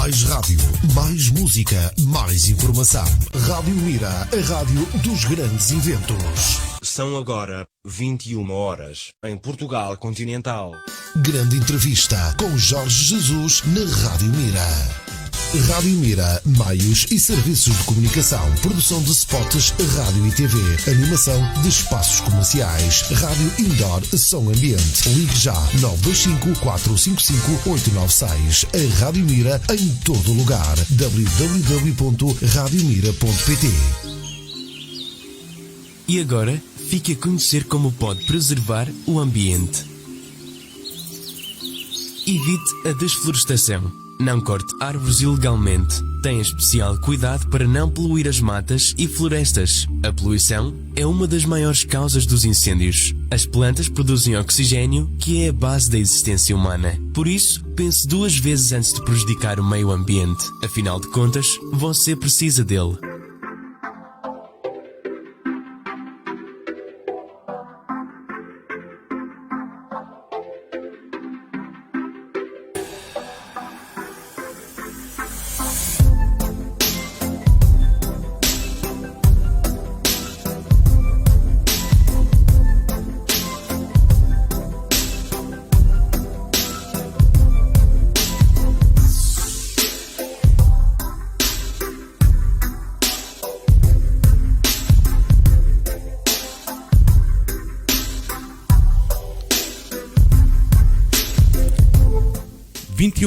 Mais rádio, mais música, mais informação. Rádio Mira, a rádio dos grandes eventos. São agora 21 horas em Portugal Continental. Grande entrevista com Jorge Jesus na Rádio Mira. Rádio Mira, meios e serviços de comunicação, produção de spots, rádio e TV, animação de espaços comerciais, rádio indoor, som ambiente. Ligue já 925-455-896. A Rádio Mira em todo lugar. www.radiomira.pt. E agora, fique a conhecer como pode preservar o ambiente. Evite a desflorestação. Não corte árvores ilegalmente. Tenha especial cuidado para não poluir as matas e florestas. A poluição é uma das maiores causas dos incêndios. As plantas produzem oxigênio, que é a base da existência humana. Por isso, pense duas vezes antes de prejudicar o meio ambiente. Afinal de contas, você precisa dele.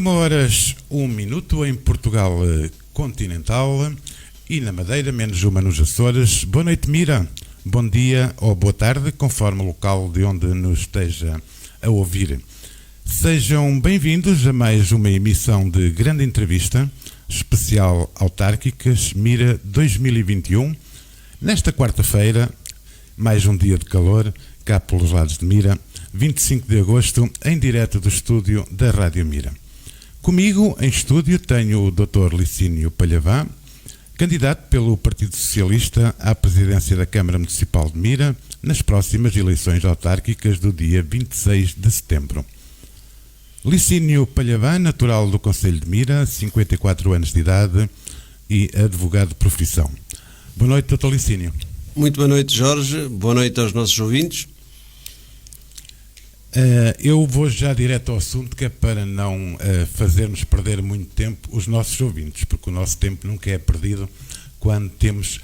Horas 1 minuto em Portugal Continental e na Madeira, menos uma nos Açores. Boa noite, Mira. Bom dia ou boa tarde, conforme o local de onde nos esteja a ouvir. Sejam bem-vindos a mais uma emissão de grande entrevista especial Autárquicas Mira 2021. Nesta quarta-feira, mais um dia de calor, cá pelos lados de Mira, 25 de agosto, em direto do estúdio da Rádio Mira. Comigo, em estúdio, tenho o Dr. Licínio Palhavã, candidato pelo Partido Socialista à presidência da Câmara Municipal de Mira nas próximas eleições autárquicas do dia 26 de setembro. Licínio Palhavã, natural do Concelho de Mira, 54 anos de idade e advogado de profissão. Boa noite, Dr. Licínio. Muito boa noite, Jorge. Boa noite aos nossos ouvintes. Eu vou já direto ao assunto, que é para não fazermos perder muito tempo os nossos ouvintes, porque o nosso tempo nunca é perdido quando temos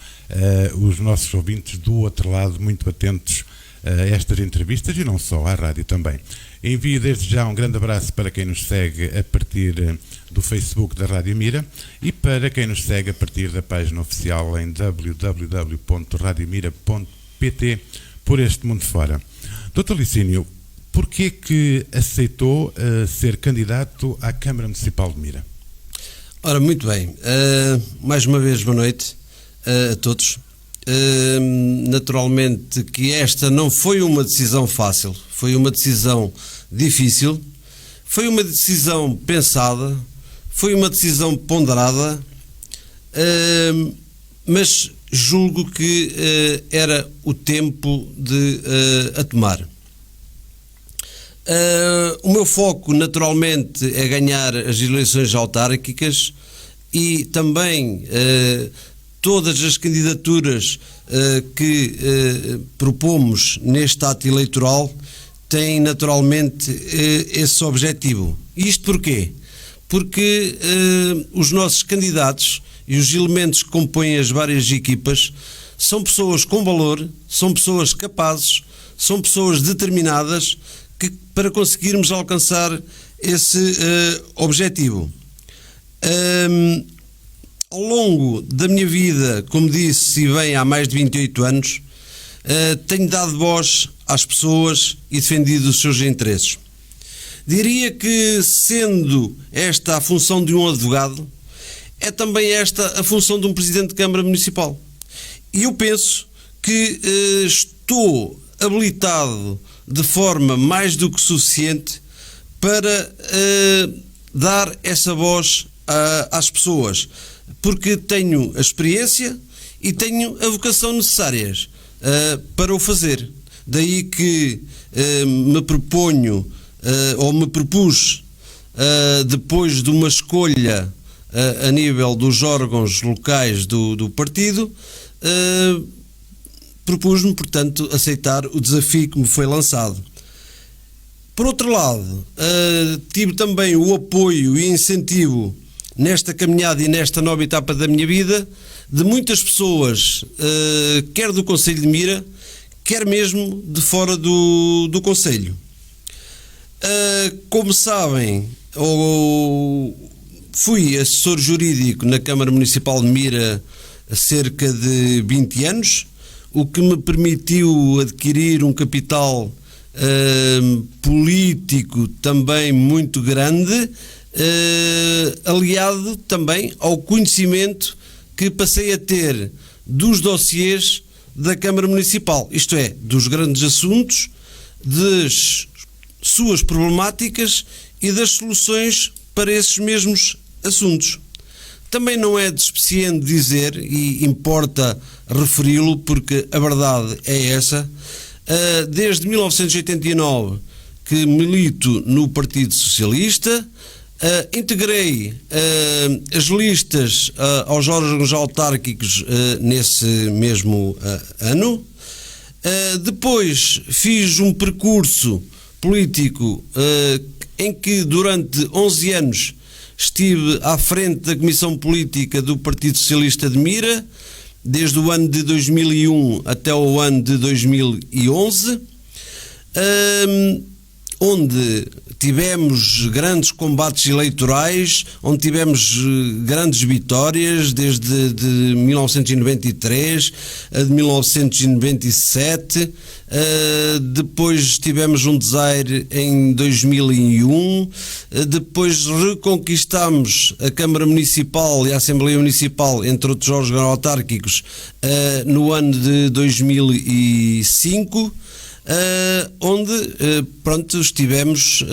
os nossos ouvintes do outro lado muito atentos a estas entrevistas e não só, à rádio também. Envio desde já um grande abraço para quem nos segue a partir do Facebook da Rádio Mira e para quem nos segue a partir da página oficial em www.radiomira.pt por este mundo fora. Dr. Licínio, porquê que aceitou ser candidato à Câmara Municipal de Mira? Ora, muito bem. Mais uma vez, boa noite a todos. Naturalmente que esta não foi uma decisão fácil, foi uma decisão difícil, foi uma decisão pensada, foi uma decisão ponderada, mas julgo que era o tempo de a tomar. O meu foco, naturalmente, é ganhar as eleições autárquicas e também todas as candidaturas que propomos neste ato eleitoral têm, naturalmente, esse objetivo. Isto porquê? Porque os nossos candidatos e os elementos que compõem as várias equipas são pessoas com valor, são pessoas capazes, são pessoas determinadas para conseguirmos alcançar esse objetivo. Ao longo da minha vida, como disse, e bem há mais de 28 anos, tenho dado voz às pessoas e defendido os seus interesses. Diria que, sendo esta a função de um advogado, é também esta a função de um Presidente de Câmara Municipal. E eu penso que estou habilitado de forma mais do que suficiente para dar essa voz às pessoas, porque tenho a experiência e tenho a vocação necessárias para o fazer. Daí que me proponho ou me propus, depois de uma escolha a nível dos órgãos locais do partido, propus-me, portanto, aceitar o desafio que me foi lançado. Por outro lado, tive também o apoio e incentivo nesta caminhada e nesta nova etapa da minha vida de muitas pessoas, quer do Concelho de Mira, quer mesmo de fora do Concelho. Como sabem, fui assessor jurídico na Câmara Municipal de Mira há cerca de 20 anos, o que me permitiu adquirir um capital político também muito grande, aliado também ao conhecimento que passei a ter dos dossiês da Câmara Municipal, isto é, dos grandes assuntos, das suas problemáticas e das soluções para esses mesmos assuntos. Também não é despeciente dizer, e importa referi-lo porque a verdade é essa, desde 1989 que milito no Partido Socialista, integrei as listas aos órgãos autárquicos nesse mesmo ano. Depois fiz um percurso político em que durante 11 anos estive à frente da Comissão Política do Partido Socialista de Mira, desde o ano de 2001 até o ano de 2011, onde tivemos grandes combates eleitorais, onde tivemos grandes vitórias, desde de 1993 a de 1997, depois tivemos um desaire em 2001, depois reconquistámos a Câmara Municipal e a Assembleia Municipal, entre outros órgãos autárquicos, no ano de 2005, onde pronto, estivemos,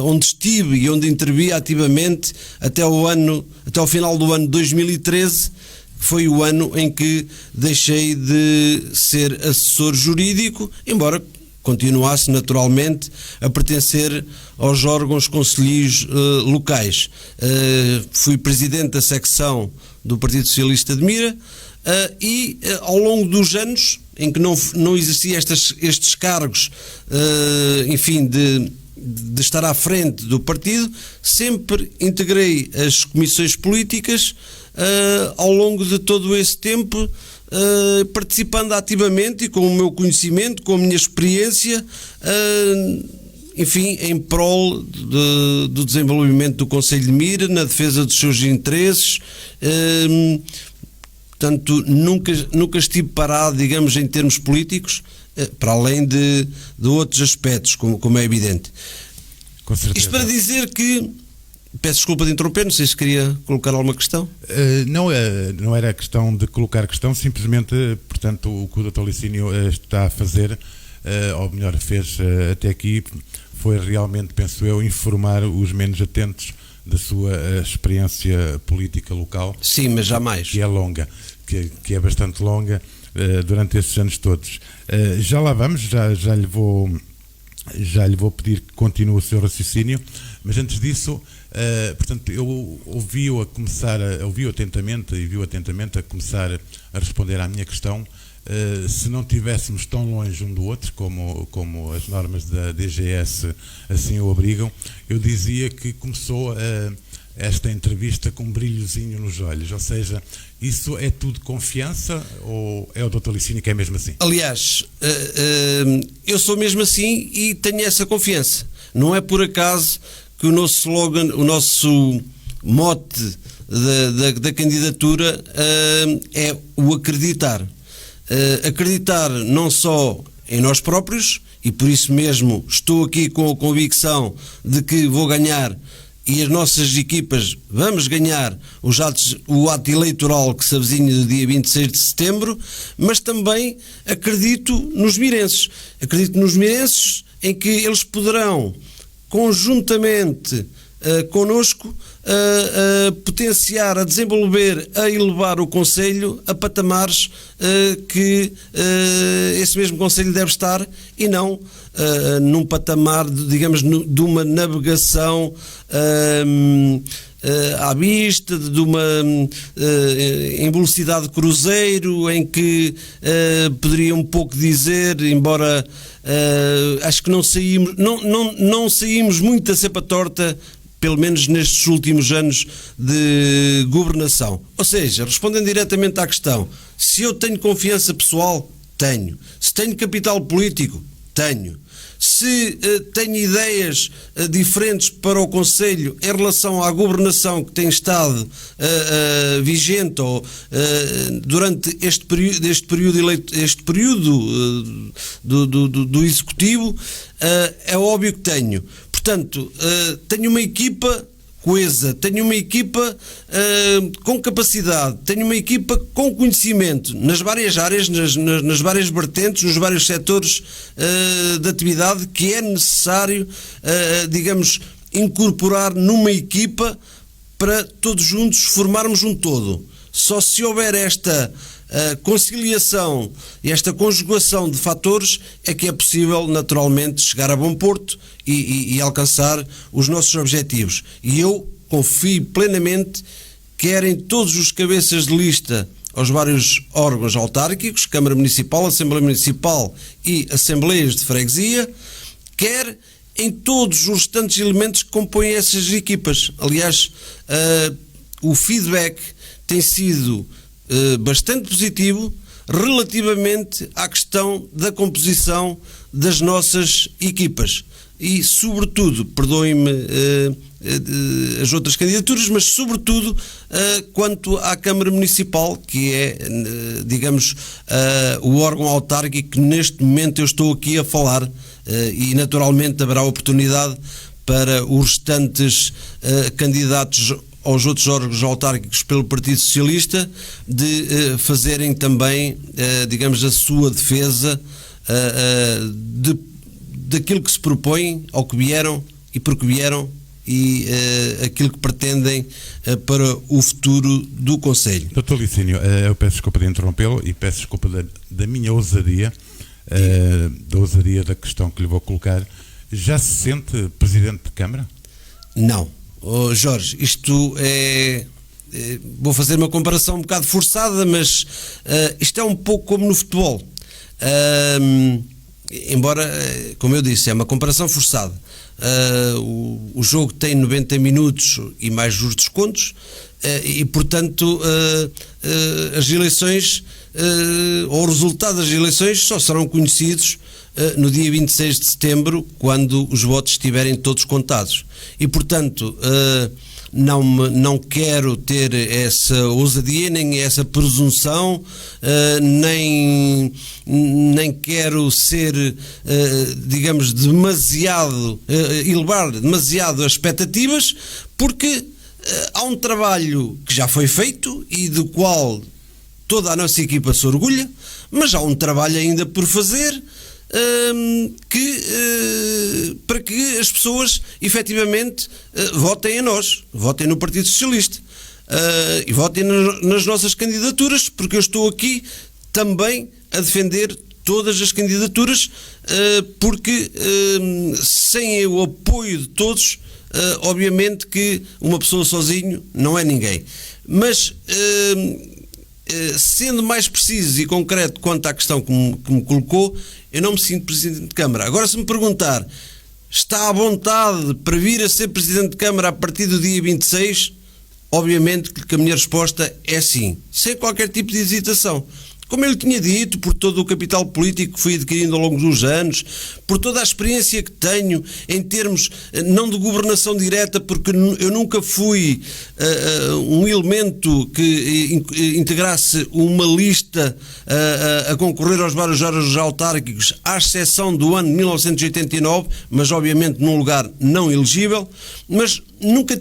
onde estive e onde intervi ativamente até ao final do ano de 2013, que foi o ano em que deixei de ser assessor jurídico, embora continuasse naturalmente a pertencer aos órgãos concelhios locais. Fui presidente da secção do Partido Socialista de Mira, e ao longo dos anos em que não existia estes cargos, enfim, de estar à frente do partido, sempre integrei as comissões políticas ao longo de todo esse tempo, participando ativamente e com o meu conhecimento, com a minha experiência, enfim, em prol do desenvolvimento do Concelho de Mira, na defesa dos seus interesses. Portanto, nunca estive parado, digamos, em termos políticos, para além de outros aspectos, como é evidente. Com certeza. Isto para dizer que, peço desculpa de interromper, não sei se queria colocar alguma questão. Não era questão de colocar questão, simplesmente, portanto, o que o Dr. Licínio está a fazer, ou melhor, fez até aqui, foi realmente, penso eu, informar os menos atentos da sua experiência política local. Sim, mas jamais. Que é longa, que é bastante longa durante esses anos todos. Já lá vamos, já lhe vou pedir que continue o seu raciocínio, mas antes disso, portanto, eu ouvi-o atentamente a começar a responder à minha questão. Se não estivéssemos tão longe um do outro, como as normas da DGS assim o obrigam, eu dizia que começou esta entrevista com um brilhozinho nos olhos, ou seja, isso é tudo confiança ou é o Dr. Licínio que é mesmo assim? Aliás, eu sou mesmo assim e tenho essa confiança. Não é por acaso que o nosso slogan, o nosso mote da candidatura é o acreditar. Acreditar não só em nós próprios, e por isso mesmo estou aqui com a convicção de que vou ganhar e as nossas equipas vamos ganhar o ato eleitoral que se avizinha do dia 26 de setembro, mas também acredito nos mirenses. Acredito nos mirenses em que eles poderão, conjuntamente connosco, potenciar, a desenvolver, a elevar o Concelho a patamares que esse mesmo Concelho deve estar, e não num patamar, digamos, de uma navegação à vista de uma em velocidade de cruzeiro, em que poderia um pouco dizer, embora acho que não saímos muito da cepa torta, pelo menos nestes últimos anos de governação. Ou seja, respondendo diretamente à questão, se eu tenho confiança pessoal, tenho. Se tenho capital político, tenho. Se tenho ideias diferentes para o Conselho em relação à governação que tem estado vigente ou, durante este período do Executivo, é óbvio que tenho. Portanto, tenho uma equipa coesa, tenho uma equipa com capacidade, tenho uma equipa com conhecimento nas várias áreas, nas várias vertentes, nos vários setores de atividade que é necessário, digamos, incorporar numa equipa para todos juntos formarmos um todo. Só se houver esta conciliação e esta conjugação de fatores é que é possível naturalmente chegar a bom porto e alcançar os nossos objetivos. E eu confio plenamente, quer em todos os cabeças de lista aos vários órgãos autárquicos, Câmara Municipal, Assembleia Municipal e Assembleias de Freguesia, quer em todos os restantes elementos que compõem essas equipas. Aliás, o feedback tem sido bastante positivo relativamente à questão da composição das nossas equipas e, sobretudo, perdoem-me as outras candidaturas, mas sobretudo quanto à Câmara Municipal, que é, digamos, o órgão autárquico que neste momento eu estou aqui a falar, e naturalmente haverá oportunidade para os restantes candidatos aos outros órgãos autárquicos pelo Partido Socialista de fazerem também, digamos, a sua defesa daquilo que se propõem, ao que vieram e porque vieram e aquilo que pretendem para o futuro do Conselho. Dr. Licínio, eu peço desculpa de interrompê-lo e peço desculpa da minha ousadia, da ousadia da questão que lhe vou colocar. Já se sente Presidente de Câmara? Não. Oh, Jorge, isto vou fazer uma comparação um bocado forçada, mas isto é um pouco como no futebol. Embora, como eu disse, é uma comparação forçada. O jogo tem 90 minutos e mais os descontos, e portanto as eleições, ou o resultado das eleições só serão conhecidos no dia 26 de setembro, quando os votos estiverem todos contados. E, portanto, não quero ter essa ousadia, nem essa presunção, nem quero ser, digamos, elevar demasiado as expectativas, porque há um trabalho que já foi feito e do qual toda a nossa equipa se orgulha, mas há um trabalho ainda por fazer, para que as pessoas efetivamente votem em nós, votem no Partido Socialista, e votem nas nossas candidaturas, porque eu estou aqui também a defender todas as candidaturas, porque sem o apoio de todos, obviamente que uma pessoa sozinho não é ninguém. Mas sendo mais preciso e concreto quanto à questão que me colocou, eu não me sinto Presidente de Câmara. Agora, se me perguntar, está à vontade para vir a ser Presidente de Câmara a partir do dia 26? Obviamente que a minha resposta é sim, sem qualquer tipo de hesitação. Como eu lhe tinha dito, por todo o capital político que fui adquirindo ao longo dos anos, por toda a experiência que tenho em termos, não de governação direta, porque eu nunca fui um elemento que integrasse uma lista a concorrer aos vários órgãos autárquicos, à exceção do ano de 1989, mas obviamente num lugar não elegível, mas nunca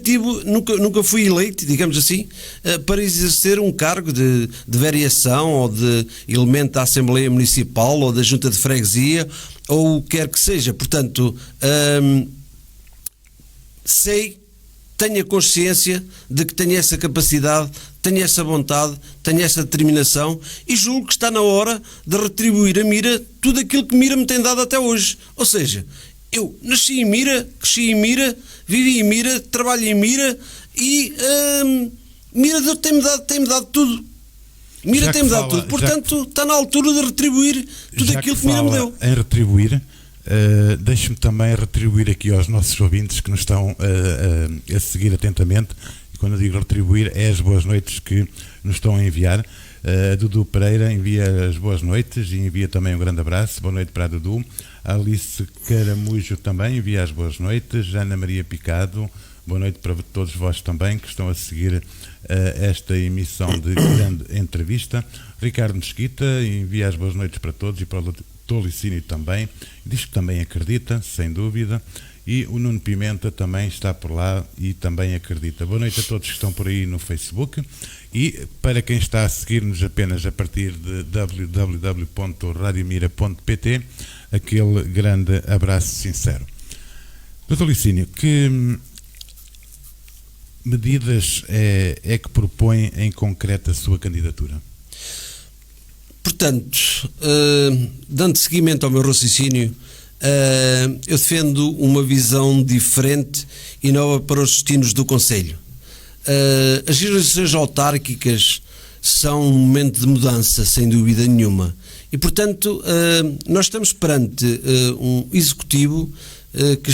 fui eleito, digamos assim, para exercer um cargo de variação ou de elemento da Assembleia Municipal ou da Junta de Freguesia ou o que quer que seja. Portanto, tenho a consciência de que tenho essa capacidade, tenho essa vontade, tenho essa determinação e julgo que está na hora de retribuir a Mira tudo aquilo que Mira me tem dado até hoje. Ou seja, Eu nasci em Mira, cresci em Mira, vivi em Mira, trabalho em Mira e Mira tem-me dado tudo. Mira tem-me dado tudo. Portanto, está na altura de retribuir tudo aquilo que Mira me deu. Em retribuir, deixe-me também retribuir aqui aos nossos ouvintes que nos estão a seguir atentamente. E quando eu digo retribuir, é as boas noites que nos estão a enviar. A Dudu Pereira envia as boas noites e envia também um grande abraço. Boa noite para a Dudu. A Alice Caramujo também envia as boas noites. Ana Maria Picado, boa noite para todos vós também que estão a seguir esta emissão de grande entrevista. Ricardo Mesquita envia as boas noites para todos e para o Tolicínio também. Diz que também acredita, sem dúvida. E o Nuno Pimenta também está por lá e também acredita. Boa noite a todos que estão por aí no Facebook. E para quem está a seguir-nos apenas a partir de www.radiomira.pt, aquele grande abraço sincero. Dr. Licínio, que medidas é que propõe em concreto a sua candidatura? Portanto, dando seguimento ao meu raciocínio, eu defendo uma visão diferente e nova para os destinos do Conselho. As eleições autárquicas são um momento de mudança, sem dúvida nenhuma. E, portanto, nós estamos perante um executivo que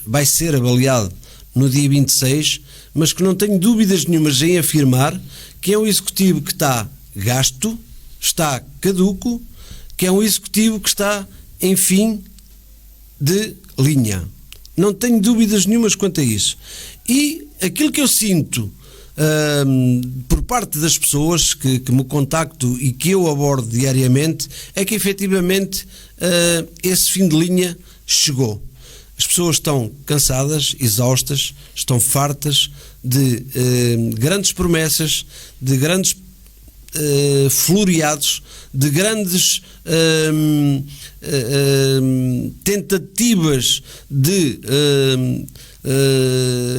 vai ser avaliado no dia 26, mas que não tenho dúvidas nenhumas em afirmar que é um executivo que está gasto, está caduco, que é um executivo que está em fim de linha. Não tenho dúvidas nenhumas quanto a isso. E aquilo que eu sinto por parte das pessoas que me contacto e que eu abordo diariamente é que efetivamente esse fim de linha chegou. As pessoas estão cansadas, exaustas, estão fartas de grandes promessas, de grandes floreados, de grandes tentativas de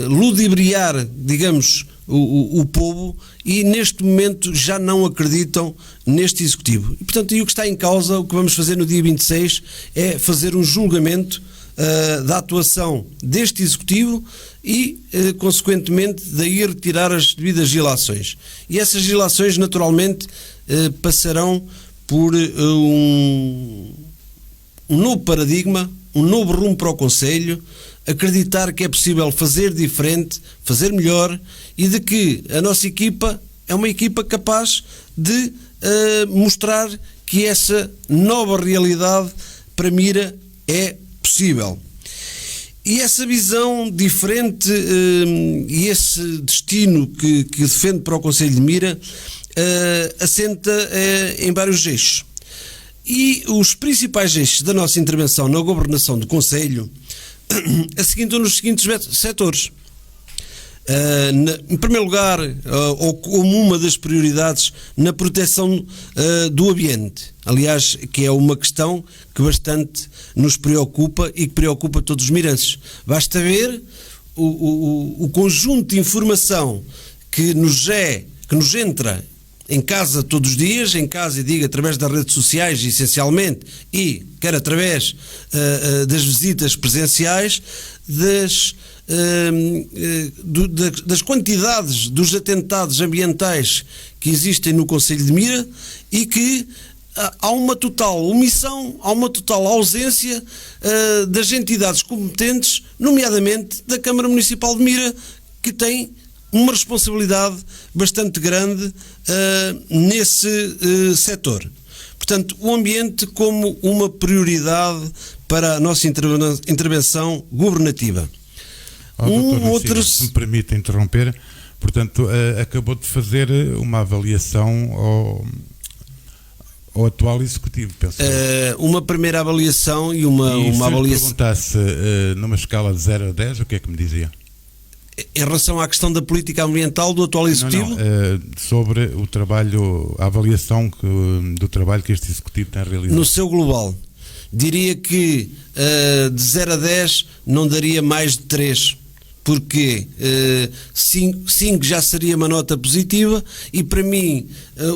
ludibriar, digamos, o povo, e neste momento já não acreditam neste executivo. E, portanto, o que está em causa, o que vamos fazer no dia 26 é fazer um julgamento da atuação deste executivo e, consequentemente, daí retirar as devidas ilações. E essas ilações, naturalmente, passarão por um novo paradigma, um novo rumo para o Conselho, acreditar que é possível fazer diferente, fazer melhor, e de que a nossa equipa é uma equipa capaz de mostrar que essa nova realidade para Mira é possível. E essa visão diferente e esse destino que defende para o Conselho de Mira assenta em vários eixos. E os principais eixos da nossa intervenção na governação do Conselho assentam nos seguintes setores. Em primeiro lugar, ou como uma das prioridades, na proteção do ambiente. Aliás, que é uma questão que bastante nos preocupa e que preocupa todos os mirenses. Basta ver o conjunto de informação que nos entra em casa todos os dias, em casa, e digo, através das redes sociais, essencialmente, e quer através das visitas presenciais, das quantidades dos atentados ambientais que existem no Conselho de Mira, e que há uma total omissão, há uma total ausência das entidades competentes, nomeadamente da Câmara Municipal de Mira, que tem uma responsabilidade bastante grande nesse setor. Portanto, o ambiente como uma prioridade para a nossa intervenção governativa. Se me permite interromper, portanto, acabou de fazer uma avaliação ao atual Executivo, penso. Uma primeira avaliação e uma avaliação. Se lhe perguntasse numa escala de 0 a 10, o que é que me dizia? Em relação à questão da política ambiental do atual Executivo? Sobre o trabalho, a avaliação do trabalho que este Executivo tem realizado. No seu global, diria que de 0 a 10 não daria mais de 3. Porque 5 já seria uma nota positiva, e para mim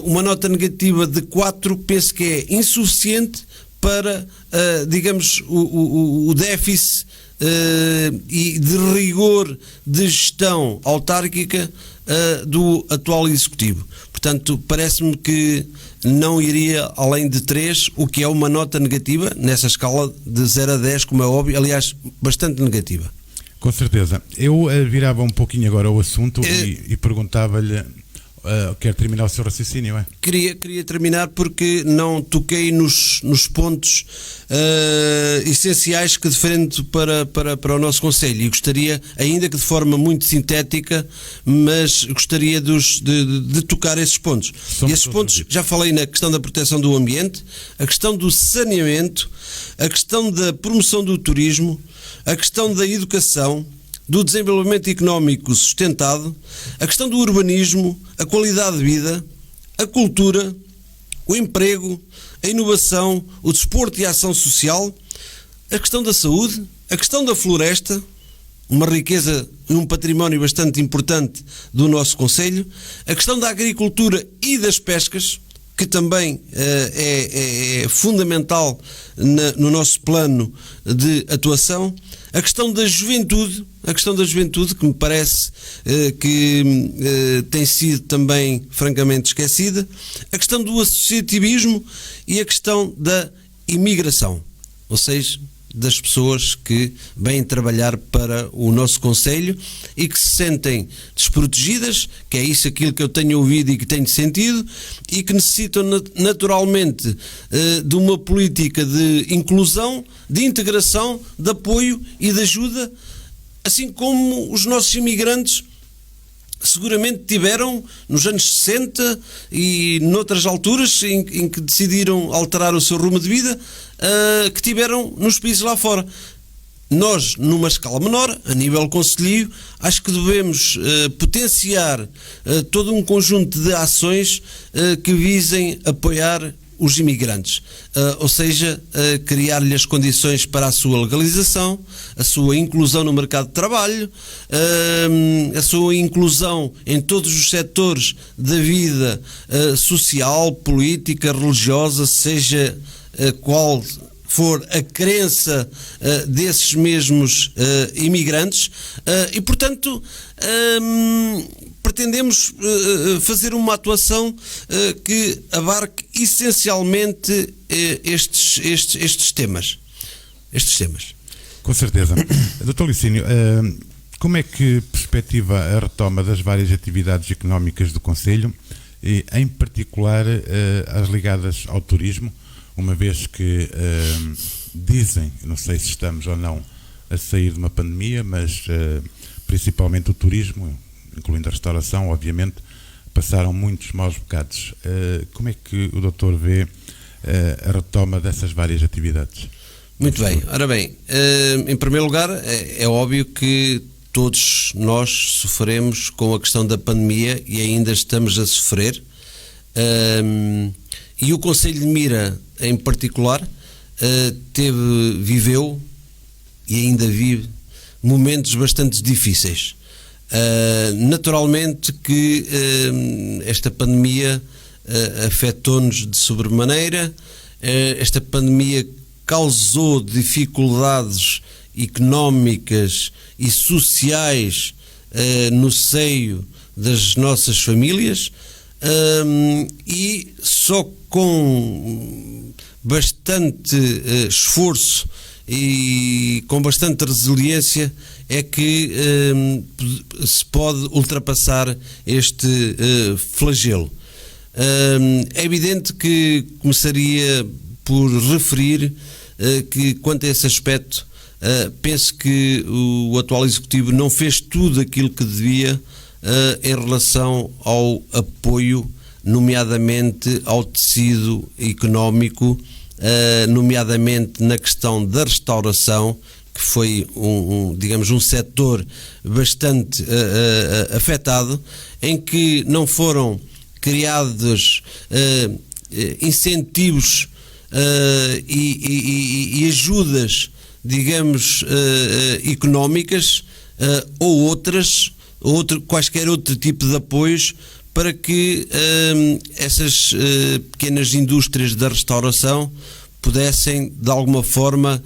uma nota negativa de 4 penso que é insuficiente para, digamos, o déficit e de rigor de gestão autárquica do atual Executivo. Portanto, parece-me que não iria além de 3, o que é uma nota negativa nessa escala de 0 a 10, como é óbvio, aliás, bastante negativa. Com certeza. Eu virava um pouquinho agora o assunto e perguntava-lhe, quer terminar o seu raciocínio, é? Queria terminar porque não toquei nos pontos essenciais que defendo para o nosso Conselho, e gostaria, ainda que de forma muito sintética, mas gostaria de tocar esses pontos. E esses pontos, já falei na questão da proteção do ambiente, a questão do saneamento, a questão da promoção do turismo, a questão da educação, do desenvolvimento económico sustentado, a questão do urbanismo, a qualidade de vida, a cultura, o emprego, a inovação, o desporto e a ação social, a questão da saúde, a questão da floresta, uma riqueza e um património bastante importante do nosso Concelho, a questão da agricultura e das pescas, que também é fundamental no nosso plano de atuação, a questão da juventude, que me parece que tem sido também francamente esquecida, a questão do associativismo e a questão da imigração, ou seja, das pessoas que vêm trabalhar para o nosso Concelho e que se sentem desprotegidas, que é aquilo que eu tenho ouvido e que tenho sentido, e que necessitam naturalmente de uma política de inclusão, de integração, de apoio e de ajuda, assim como os nossos imigrantes seguramente tiveram nos anos 60 e noutras alturas em que decidiram alterar o seu rumo de vida, que tiveram nos países lá fora. Nós, numa escala menor, a nível concelhio, acho que devemos potenciar todo um conjunto de ações que visem apoiar os imigrantes, ou seja, criar-lhe as condições para a sua legalização, a sua inclusão no mercado de trabalho, a sua inclusão em todos os setores da vida social, política, religiosa, seja qual for a crença desses mesmos imigrantes, e portanto pretendemos fazer uma atuação que abarque essencialmente estes temas. Com certeza. Dr. Licínio, como é que perspectiva a retoma das várias atividades económicas do Concelho, e em particular as ligadas ao turismo, uma vez que dizem, não sei se estamos ou não a sair de uma pandemia, mas principalmente o turismo, incluindo a restauração, obviamente, passaram muitos maus bocados. Como é que o doutor vê a retoma dessas várias atividades? Muito bem. Ora bem, em primeiro lugar, é óbvio que todos nós sofremos com a questão da pandemia e ainda estamos a sofrer. E o Concelho de Mira, em particular, viveu e ainda vive momentos bastante difíceis. Naturalmente que esta pandemia afetou-nos de sobremaneira, esta pandemia causou dificuldades económicas e sociais no seio das nossas famílias, e só com bastante esforço e com bastante resiliência é que se pode ultrapassar este flagelo. É evidente que começaria por referir que, quanto a esse aspecto, penso que o atual Executivo não fez tudo aquilo que devia em relação ao apoio, nomeadamente ao tecido económico, nomeadamente na questão da restauração, que foi digamos, um setor bastante afetado, em que não foram criados incentivos e ajudas, digamos, económicas ou quaisquer outro tipo de apoios para que essas pequenas indústrias da restauração pudessem de alguma forma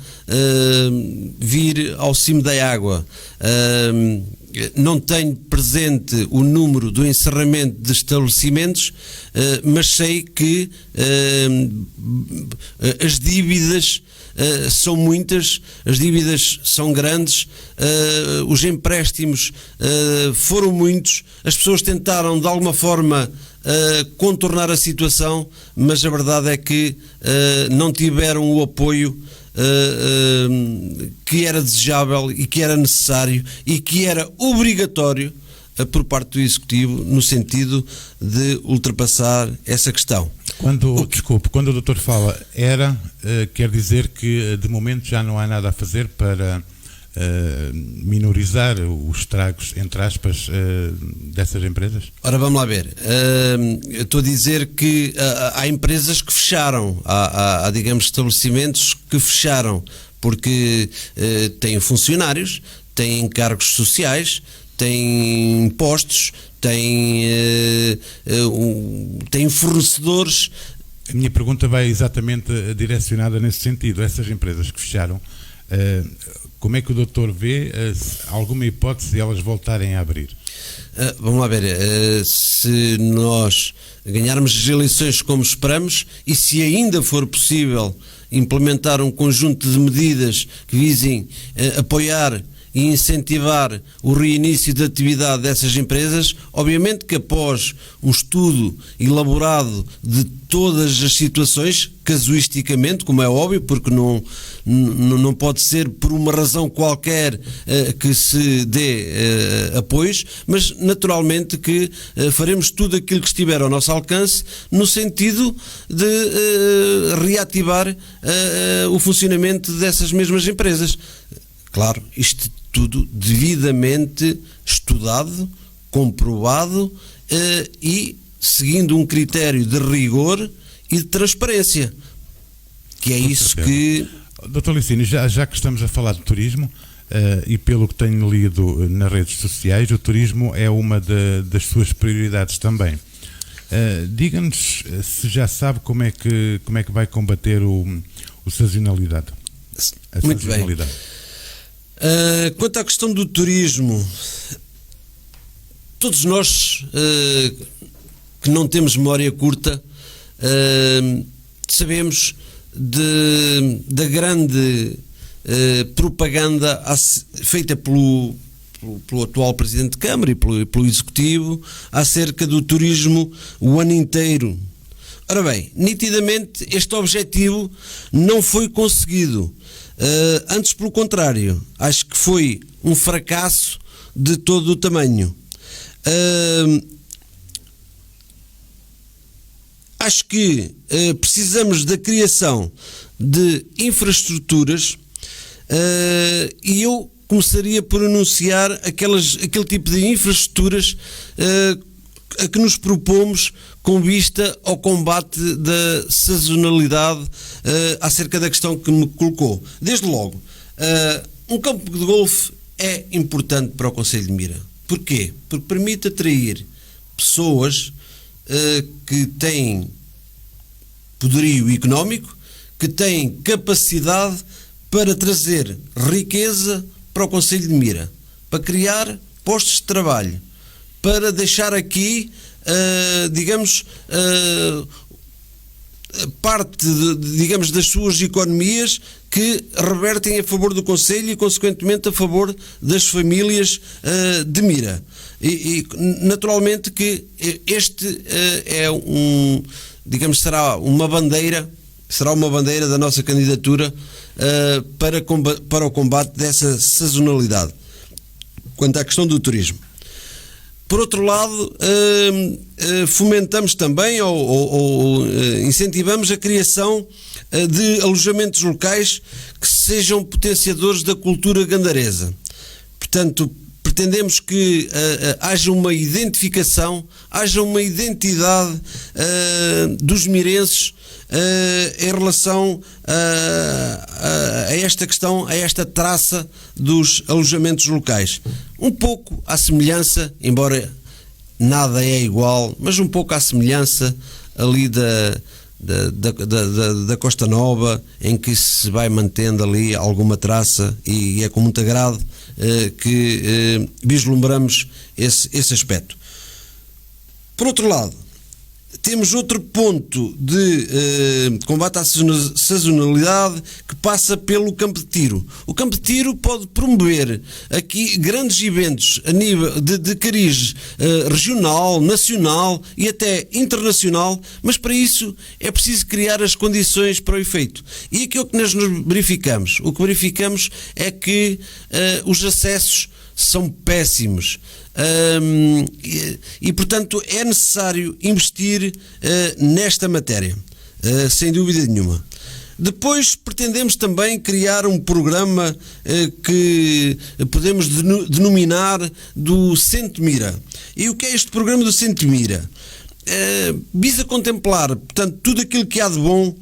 vir ao cimo da água. Não tenho presente o número do encerramento de estabelecimentos, mas sei que as dívidas são muitas, as dívidas são grandes, os empréstimos foram muitos, as pessoas tentaram de alguma forma contornar a situação, mas a verdade é que não tiveram o apoio que era desejável e que era necessário e que era obrigatório por parte do Executivo no sentido de ultrapassar essa questão. Quando o doutor fala quer dizer que de momento já não há nada a fazer para minorizar os estragos, entre aspas, dessas empresas? Ora, vamos lá ver. Eu estou a dizer que há empresas que fecharam, há digamos, estabelecimentos que fecharam, porque têm funcionários, têm encargos sociais, têm impostos, têm fornecedores. A minha pergunta vai exatamente direcionada nesse sentido. Essas empresas que fecharam, como é que o doutor vê alguma hipótese de elas voltarem a abrir? Vamos lá ver, se nós ganharmos as eleições como esperamos e se ainda for possível implementar um conjunto de medidas que visem apoiar e incentivar o reinício da atividade dessas empresas, obviamente que após um estudo elaborado de todas as situações, casuisticamente, como é óbvio, porque não pode ser por uma razão qualquer que se dê apoios, mas naturalmente que faremos tudo aquilo que estiver ao nosso alcance no sentido de reativar o funcionamento dessas mesmas empresas. Claro, isto tudo devidamente estudado, comprovado e seguindo um critério de rigor e de transparência, que é isso que... Dr. Licínio, já que estamos a falar de turismo, e pelo que tenho lido nas redes sociais, o turismo é uma das suas prioridades também. Diga-nos se já sabe como é que vai combater a sazonalidade. Muito bem. Quanto à questão do turismo, todos nós que não temos memória curta sabemos da grande propaganda feita pelo atual Presidente de Câmara e pelo Executivo acerca do turismo o ano inteiro. Ora bem, nitidamente este objetivo não foi conseguido. Antes, pelo contrário, acho que foi um fracasso de todo o tamanho. Acho que precisamos da criação de infraestruturas e eu começaria por anunciar aquele tipo de infraestruturas a que nos propomos com vista ao combate da sazonalidade acerca da questão que me colocou. Desde logo, um campo de golfe é importante para o Concelho de Mira. Porquê? Porque permite atrair pessoas que têm poderio económico, que têm capacidade para trazer riqueza para o Concelho de Mira, para criar postos de trabalho, para deixar aqui, parte digamos, das suas economias que revertem a favor do Concelho e, consequentemente, a favor das famílias de Mira. E naturalmente que este será uma bandeira da nossa candidatura para o combate dessa sazonalidade. Quanto à questão do turismo. Por outro lado, fomentamos também ou incentivamos a criação de alojamentos locais que sejam potenciadores da cultura gandaresa. Portanto, pretendemos que haja uma identificação, haja uma identidade dos mirenses em relação a esta questão, a esta traça dos alojamentos locais. Um pouco à semelhança, embora nada é igual, mas um pouco à semelhança ali da Costa Nova, em que se vai mantendo ali alguma traça, e é com muito agrado que vislumbramos esse aspecto. Por outro lado, temos outro ponto de combate à sazonalidade, que passa pelo campo de tiro. O campo de tiro pode promover aqui grandes eventos a nível de cariz regional, nacional e até internacional, mas para isso é preciso criar as condições para o efeito. E aquilo que nós verificamos, o que verificamos é que os acessos são péssimos. E portanto é necessário investir nesta matéria, sem dúvida nenhuma. Depois pretendemos também criar um programa que podemos denominar do Centro Mira. E o que é este programa do Centro Mira? Visa contemplar, portanto, tudo aquilo que há de bom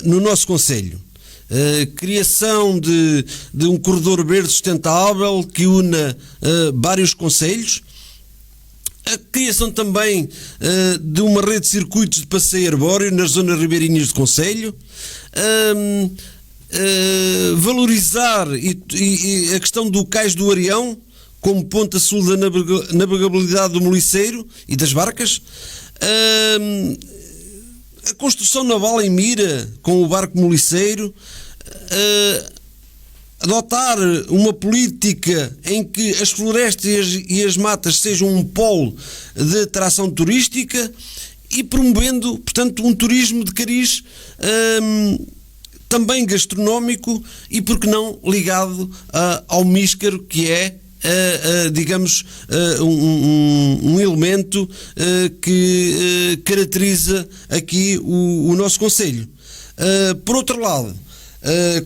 no nosso concelho. Criação de um corredor verde sustentável que una vários concelhos, a criação também de uma rede de circuitos de passeio arbóreo nas zonas ribeirinhas do concelho, valorizar a questão do Cais do Arião como ponta sul da navegabilidade do Moliceiro e das barcas, a construção naval em Mira com o barco Moliceiro, adotar uma política em que as florestas e as matas sejam um polo de atração turística e promovendo, portanto, um turismo de cariz também gastronómico e, por que não, ligado ao míscaro, que é digamos, um elemento que caracteriza aqui o nosso concelho. Por outro lado,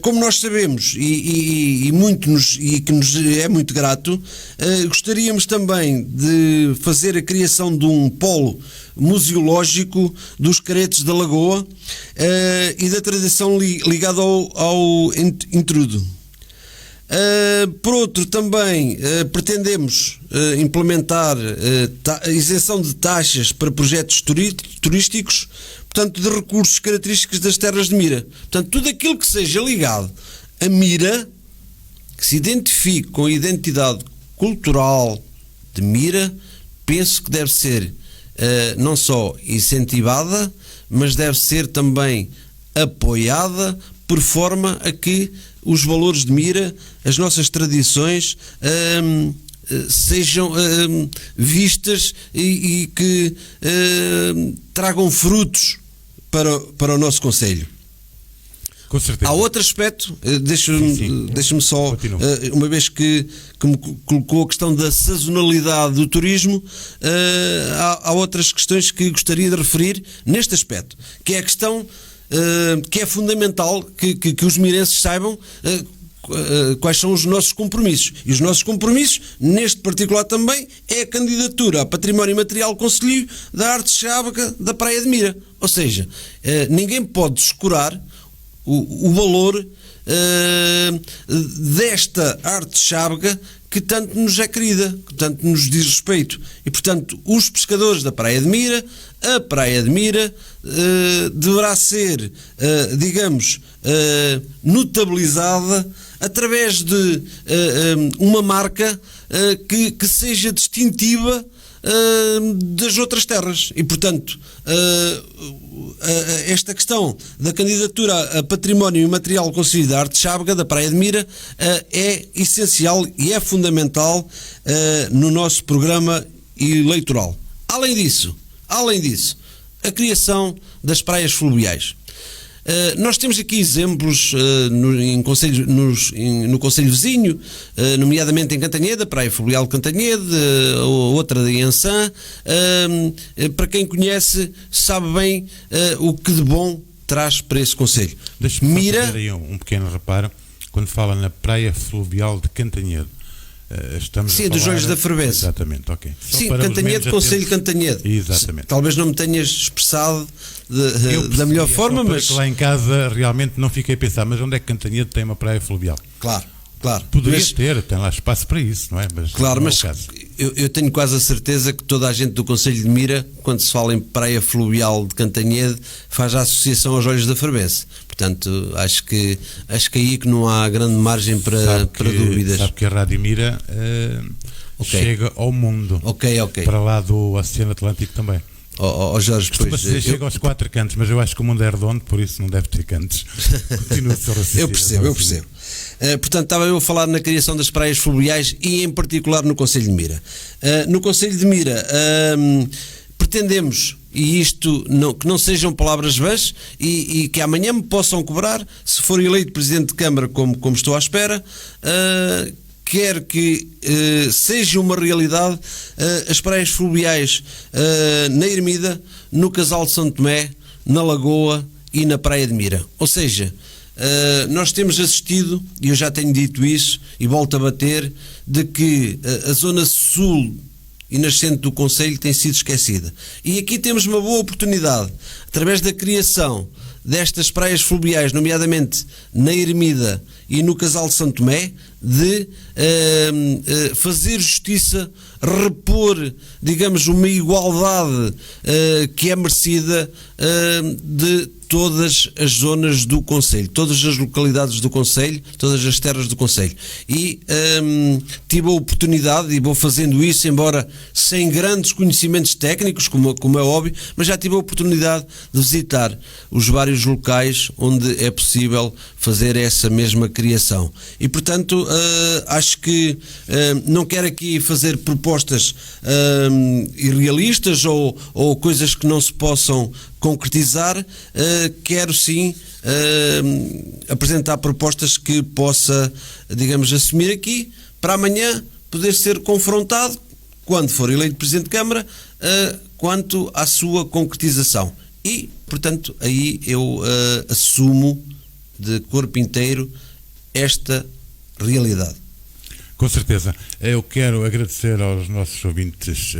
como nós sabemos e que nos é muito grato, gostaríamos também de fazer a criação de um polo museológico dos caretos da Lagoa e da tradição ligada ao intrudo. Por outro, também pretendemos implementar isenção de taxas para projetos turísticos, portanto, de recursos característicos das terras de Mira. Portanto, tudo aquilo que seja ligado a Mira, que se identifique com a identidade cultural de Mira, penso que deve ser não só incentivada, mas deve ser também apoiada, por forma a que os valores de Mira, as nossas tradições, sejam vistas e que tragam frutos para o nosso concelho. Com certeza. Há outro aspecto, deixa-me só, uma vez que me colocou a questão da sazonalidade do turismo, há outras questões que gostaria de referir neste aspecto, que é a questão que é fundamental que os mirenses saibam quais são os nossos compromissos. E os nossos compromissos, neste particular também, é a candidatura a Património Imaterial Concelhio da Arte Chábaga da Praia de Mira. Ou seja, ninguém pode descurar o valor desta arte chábaga que tanto nos é querida, que tanto nos diz respeito. E, portanto, os pescadores da Praia de Mira, a Praia de Mira deverá ser, digamos, notabilizada através de uma marca que seja distintiva das outras terras. E, portanto, esta questão da candidatura a Património Imaterial Concelhio da Arte Chábaga da Praia de Mira é essencial e é fundamental no nosso programa eleitoral. Além disso, a criação das praias fluviais. Nós temos aqui exemplos no concelho vizinho, nomeadamente em Cantanhede, a Praia Fluvial de Cantanhede, outra de Ançã. Para quem conhece, sabe bem o que de bom traz para esse concelho. Deixa-me fazer aí um pequeno reparo, quando fala na Praia Fluvial de Cantanhede. Sim, dos Olhos da Ferveza. Exatamente, ok. Sim, Cantanhede, Concelho de Cantanhede. Exatamente. Talvez não me tenhas expressado da melhor forma, mas lá em casa realmente não fiquei a pensar, mas onde é que Cantanhede tem uma praia fluvial? Claro. Poderia ter, tem lá espaço para isso, não é? Mas claro, não mas é o caso. Eu tenho quase a certeza que toda a gente do Concelho de Mira, quando se fala em praia fluvial de Cantanhede, faz a associação aos Olhos da Fervense. Portanto, acho que aí que não há grande margem para dúvidas. Sabe que a Rádio Mira chega ao mundo, para lá do Oceano Atlântico também. Jorge, chega aos 4 cantos, mas eu acho que o mundo é redondo, por isso não deve ter cantos. Continua a ser raciocínio. Eu percebo. Portanto, estava eu a falar na criação das praias fluviais e em particular no Concelho de Mira. No Concelho de Mira pretendemos, e isto que não sejam palavras vãs, e que amanhã me possam cobrar, se for eleito Presidente de Câmara, como estou à espera, quer que seja uma realidade as praias fluviais na Ermida, no Casal de São Tomé, na Lagoa e na Praia de Mira. Ou seja, nós temos assistido, e eu já tenho dito isso e volto a bater, de que a zona sul e nascente do Concelho tem sido esquecida. E aqui temos uma boa oportunidade, através da criação destas praias fluviais, nomeadamente na Ermida e no Casal de São Tomé, de fazer justiça, repor, digamos, uma igualdade que é merecida de todas as zonas do Concelho, todas as localidades do Concelho, todas as terras do Concelho. E tive a oportunidade, e vou fazendo isso, embora sem grandes conhecimentos técnicos, como é óbvio, mas já tive a oportunidade de visitar os vários locais onde é possível fazer essa mesma criação. E, portanto, acho que não quero aqui fazer propostas irrealistas ou coisas que não se possam concretizar. Quero sim apresentar propostas que possa, digamos, assumir aqui, para amanhã poder ser confrontado, quando for eleito Presidente de Câmara, quanto à sua concretização. E, portanto, aí eu assumo de corpo inteiro esta realidade. Com certeza. Eu quero agradecer aos nossos ouvintes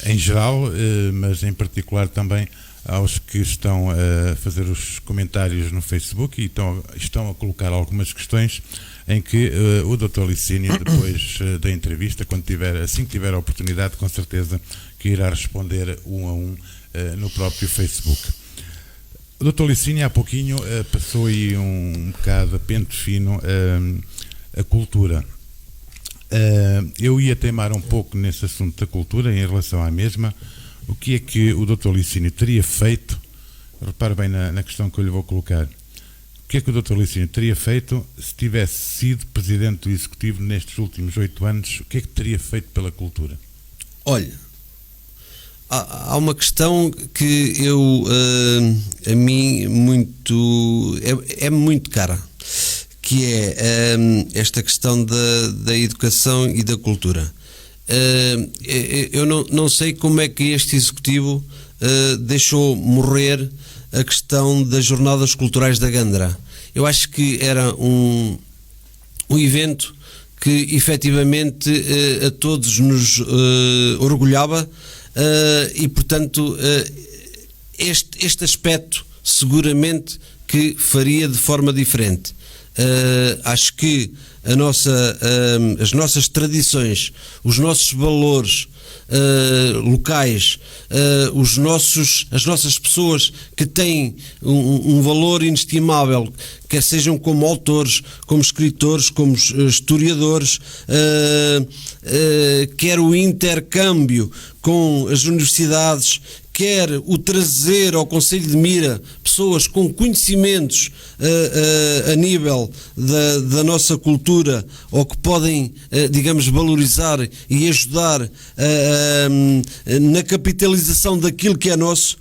em geral, mas em particular também aos que estão a fazer os comentários no Facebook e estão a colocar algumas questões em que o Dr. Licínio, depois da entrevista, assim que tiver a oportunidade, com certeza que irá responder um a um no próprio Facebook. O Dr. Licínio há pouquinho passou aí um bocado a pente fino a cultura. Eu ia teimar um pouco nesse assunto da cultura em relação à mesma. O que é que o Dr. Licínio teria feito? Repare bem na questão que eu lhe vou colocar. O que é que o Dr. Licínio teria feito se tivesse sido Presidente do Executivo nestes últimos 8 anos? O que é que teria feito pela cultura? Olha, há uma questão que a mim é muito cara, que é esta questão da educação e da cultura. Eu não sei como é que este Executivo deixou morrer a questão das Jornadas Culturais da Gandra. Eu acho que era um evento que efetivamente a todos nos orgulhava, e portanto este aspecto seguramente que faria de forma diferente. Acho que as nossas tradições, os nossos valores locais, as nossas pessoas que têm um valor inestimável, quer sejam como autores, como escritores, como historiadores, quer o intercâmbio com as universidades, quer o trazer ao Concelho de Mira pessoas com conhecimentos a nível da nossa cultura, ou que podem, digamos, valorizar e ajudar na capitalização daquilo que é nosso,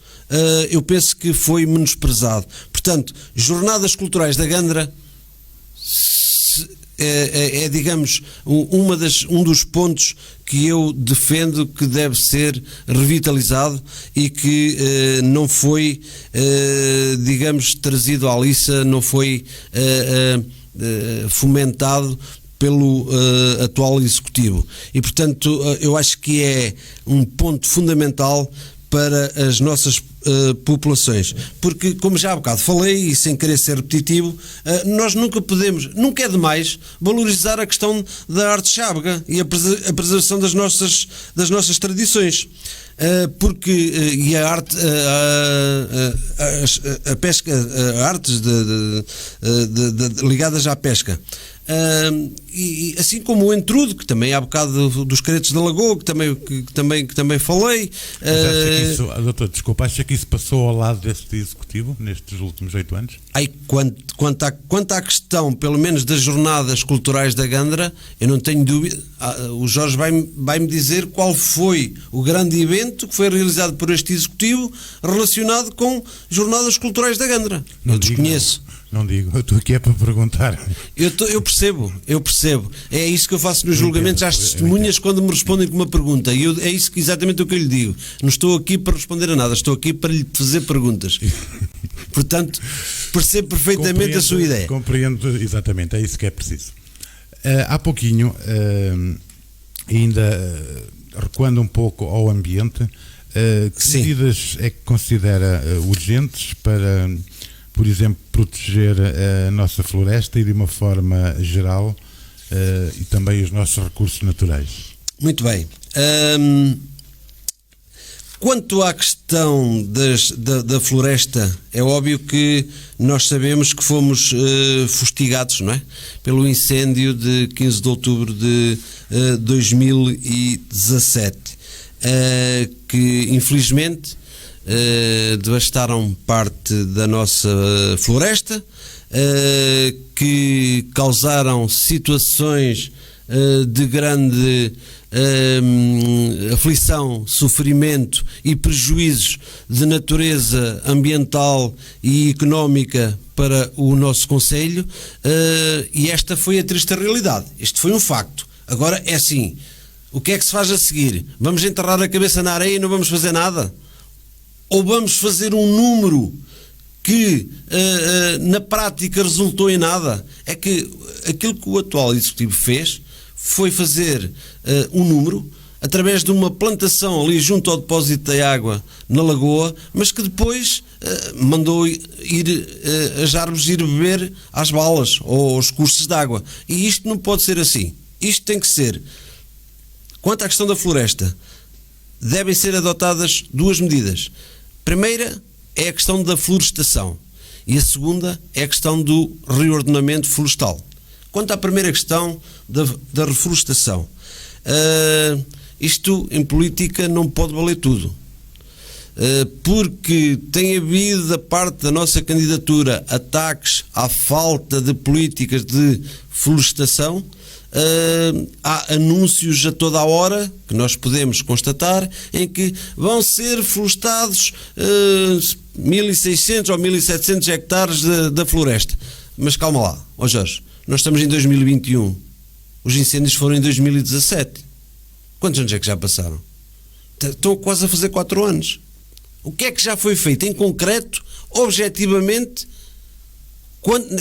eu penso que foi menosprezado. Portanto, Jornadas Culturais da Gandra digamos, um dos pontos que eu defendo que deve ser revitalizado e que não foi, digamos, trazido à liça, não foi fomentado pelo atual Executivo. E, portanto, eu acho que é um ponto fundamental para as nossas populações. Porque, como já há bocado falei, e sem querer ser repetitivo, nós nunca é demais valorizar a questão da arte chábega e a preservação das nossas tradições. Porque e a arte, a pesca, artes ligadas à pesca. E assim como o entrudo, que também há bocado dos caretos da Lagoa, que também falei. Doutor, desculpa, acha que isso passou ao lado deste executivo nestes últimos 8 anos? Quanto à questão, pelo menos das jornadas culturais da Gandra, eu não tenho dúvida. O Jorge vai-me dizer qual foi o grande evento que foi realizado por este executivo relacionado com jornadas culturais da Gandra. Eu desconheço. Não digo, eu estou aqui para perguntar. Eu percebo. É isso que eu faço nos julgamentos às testemunhas quando me respondem com uma pergunta. E é isso exatamente o que eu lhe digo. Não estou aqui para responder a nada, estou aqui para lhe fazer perguntas. Portanto, percebo perfeitamente a sua ideia. Compreendo, exatamente, é isso que é preciso. Há pouquinho, ainda recuando um pouco ao ambiente, que medidas é que considera urgentes para, por exemplo, proteger a nossa floresta e de uma forma geral e também os nossos recursos naturais? Muito bem. Quanto à questão da floresta, é óbvio que nós sabemos que fomos fustigados, não é? Pelo incêndio de 15 de outubro de 2017, que infelizmente devastaram parte da nossa floresta, que causaram situações de grande aflição, sofrimento e prejuízos de natureza ambiental e económica para o nosso concelho, e esta foi a triste realidade. Este foi um facto. Agora é assim, o que é que se faz a seguir? Vamos enterrar a cabeça na areia e não vamos fazer nada? Ou vamos fazer um número que na prática resultou em nada? É que aquilo que o atual executivo fez foi fazer um número através de uma plantação ali junto ao depósito de água na Lagoa, mas que depois mandou as árvores ir beber às balas ou aos cursos de água. E isto não pode ser assim. Isto tem que ser. Quanto à questão da floresta, devem ser adotadas duas medidas. A primeira é a questão da florestação e a segunda é a questão do reordenamento florestal. Quanto à primeira questão da reflorestação, isto em política não pode valer tudo, porque tem havido da parte da nossa candidatura ataques à falta de políticas de florestação. Há anúncios a toda a hora que nós podemos constatar em que vão ser florestados 1.600 ou 1.700 hectares da floresta. Mas calma lá, Jorge, nós estamos em 2021, os incêndios foram em 2017. Quantos anos é que já passaram? Estão quase a fazer 4 anos. O que é que já foi feito em concreto, objetivamente,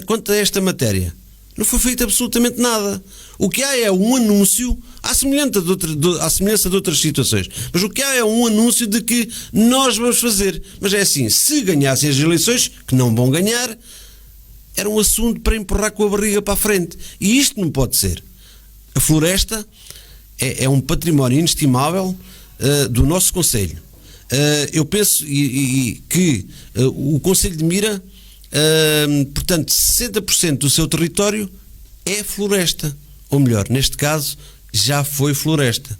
quanto a esta matéria? Não foi feito absolutamente nada. O que há é um anúncio, à semelhança de outras situações, mas o que há é um anúncio de que nós vamos fazer. Mas é assim, se ganhassem as eleições, que não vão ganhar, era um assunto para empurrar com a barriga para a frente. E isto não pode ser. A floresta é um património inestimável do nosso concelho. Eu penso que o concelho de Mira, portanto, 60% do seu território é floresta. Ou melhor, neste caso, já foi floresta.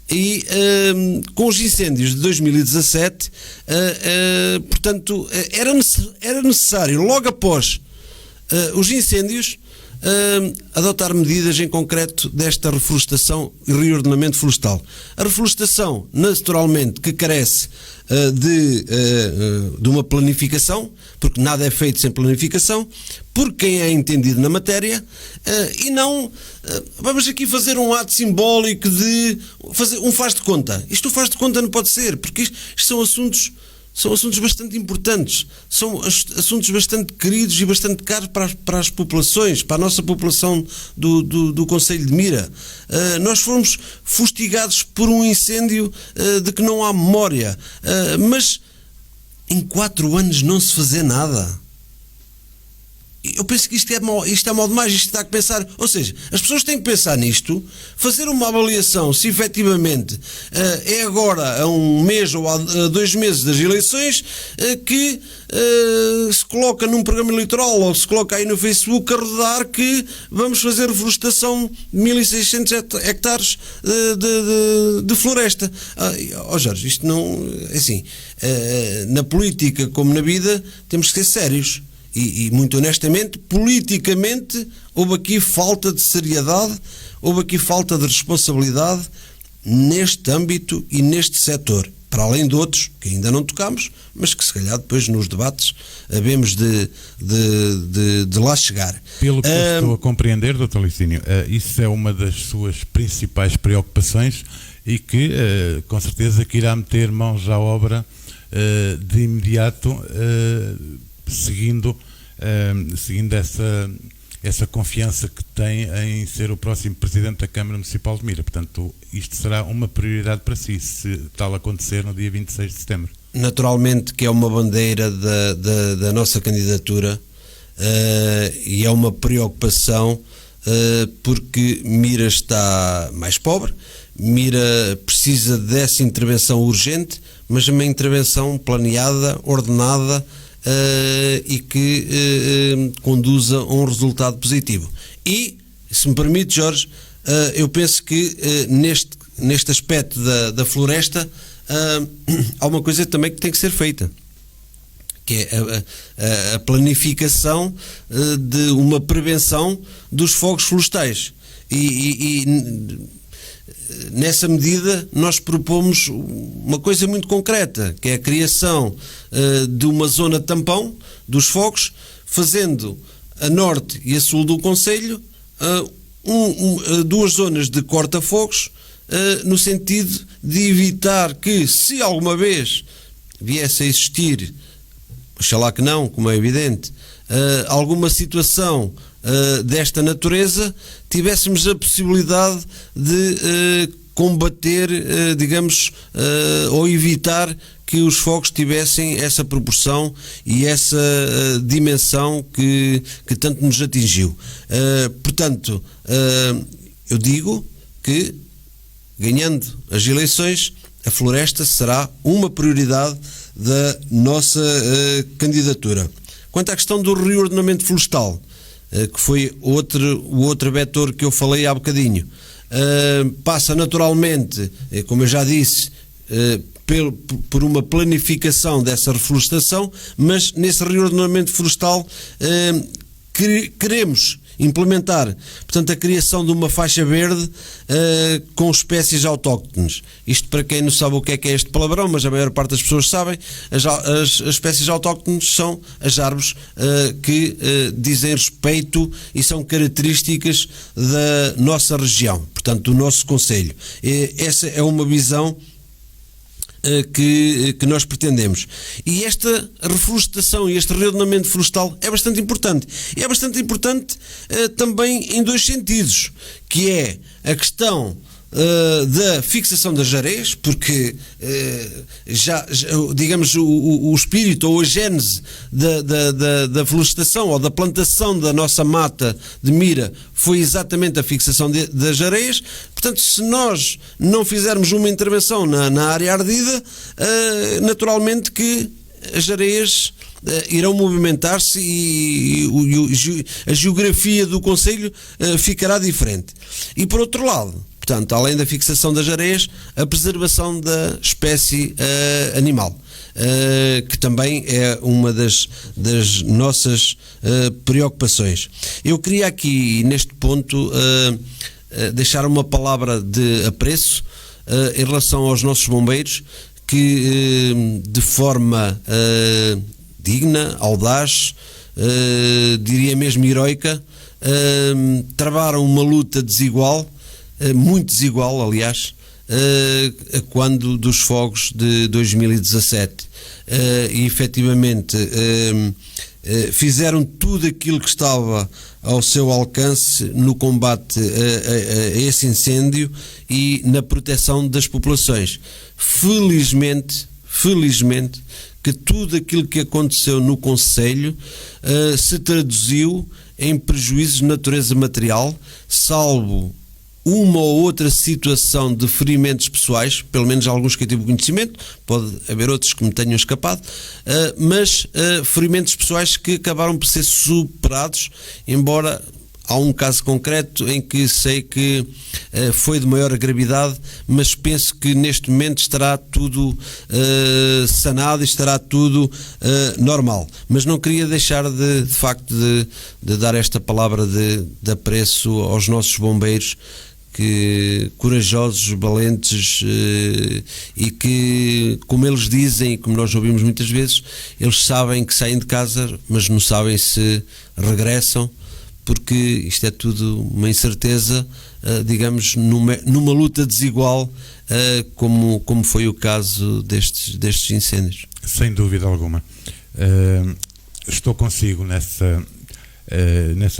E com os incêndios de 2017, portanto, era necessário, logo após os incêndios, adotar medidas em concreto desta reflorestação e reordenamento florestal. A reflorestação, naturalmente, que carece de uma planificação, porque nada é feito sem planificação, por quem é entendido na matéria, e não vamos aqui fazer um ato simbólico de fazer um faz de conta. Isto faz de conta não pode ser, porque isto são assuntos são assuntos bastante importantes, são assuntos bastante queridos e bastante caros para as populações, para a nossa população do concelho de Mira. Nós fomos fustigados por um incêndio de que não há memória, mas em 4 anos não se fazer nada. Eu penso que isto é mal demais, isto está a pensar, ou seja, as pessoas têm que pensar nisto, fazer uma avaliação se efetivamente é agora a 1 mês ou a 2 meses das eleições que se coloca num programa eleitoral ou se coloca aí no Facebook a rodar que vamos fazer reflorestação de 1.600 hectares de floresta. Jorge, isto não é assim. Na política como na vida temos que ser sérios. E muito honestamente, politicamente, houve aqui falta de seriedade, houve aqui falta de responsabilidade neste âmbito e neste setor, para além de outros que ainda não tocamos, mas que se calhar depois nos debates havemos de lá chegar. Pelo que eu estou a compreender, Dr. Licínio, isso é uma das suas principais preocupações e que com certeza que irá meter mãos à obra de imediato, seguindo essa confiança que tem em ser o próximo Presidente da Câmara Municipal de Mira. Portanto, isto será uma prioridade para si, se tal acontecer no dia 26 de setembro. Naturalmente que é uma bandeira da nossa candidatura e é uma preocupação porque Mira está mais pobre, Mira precisa dessa intervenção urgente, mas uma intervenção planeada, ordenada, e que conduza a um resultado positivo. E, se me permite, Jorge, eu penso que neste aspecto da floresta há uma coisa também que tem que ser feita, que é a planificação de uma prevenção dos fogos florestais. E nessa medida nós propomos uma coisa muito concreta, que é a criação de uma zona tampão dos fogos, fazendo a norte e a sul do concelho 2 zonas de corta-fogos, no sentido de evitar que, se alguma vez viesse a existir, oxalá que não, como é evidente, alguma situação desta natureza, tivéssemos a possibilidade de combater, digamos, ou evitar que os fogos tivessem essa proporção e essa dimensão que tanto nos atingiu. Portanto, eu digo que, ganhando as eleições, a floresta será uma prioridade da nossa candidatura. Quanto à questão do reordenamento florestal, que foi o outro vetor que eu falei há bocadinho, passa naturalmente, como eu já disse, por uma planificação dessa reflorestação, mas nesse reordenamento florestal queremos implementar, portanto, a criação de uma faixa verde com espécies autóctones. Isto, para quem não sabe o que é este palavrão, mas a maior parte das pessoas sabem, as espécies autóctones são as árvores que dizem respeito e são características da nossa região, portanto, do nosso concelho. Essa é uma visão que nós pretendemos. E esta reflorestação e este reordenamento florestal é bastante importante. E é bastante importante também em 2 sentidos, que é a questão da fixação das areias, porque já digamos, o espírito ou a gênese da florestação ou da plantação da nossa mata de Mira foi exatamente a fixação das areias. Portanto, se nós não fizermos uma intervenção na área ardida, naturalmente que as areias irão movimentar-se e a geografia do concelho ficará diferente. E por outro lado, portanto, além da fixação das areias, a preservação da espécie animal, que também é uma das nossas preocupações. Eu queria aqui, neste ponto, deixar uma palavra de apreço em relação aos nossos bombeiros, que de forma digna, audaz, diria mesmo heroica, travaram uma luta desigual, muito desigual, aliás, a quando dos fogos de 2017. E efetivamente fizeram tudo aquilo que estava ao seu alcance no combate a esse incêndio e na proteção das populações. Felizmente que tudo aquilo que aconteceu no concelho se traduziu em prejuízos de natureza material, salvo uma ou outra situação de ferimentos pessoais, pelo menos alguns que eu tive conhecimento, pode haver outros que me tenham escapado, mas ferimentos pessoais que acabaram por ser superados, embora há um caso concreto em que sei que foi de maior gravidade, mas penso que neste momento estará tudo sanado e estará tudo normal. Mas não queria deixar de facto de dar esta palavra de apreço aos nossos bombeiros, que corajosos, valentes, e que, como eles dizem, como nós ouvimos muitas vezes, eles sabem que saem de casa, mas não sabem se regressam, porque isto é tudo uma incerteza, digamos, numa luta desigual, como foi o caso destes incêndios. Sem dúvida alguma. Estou consigo nessa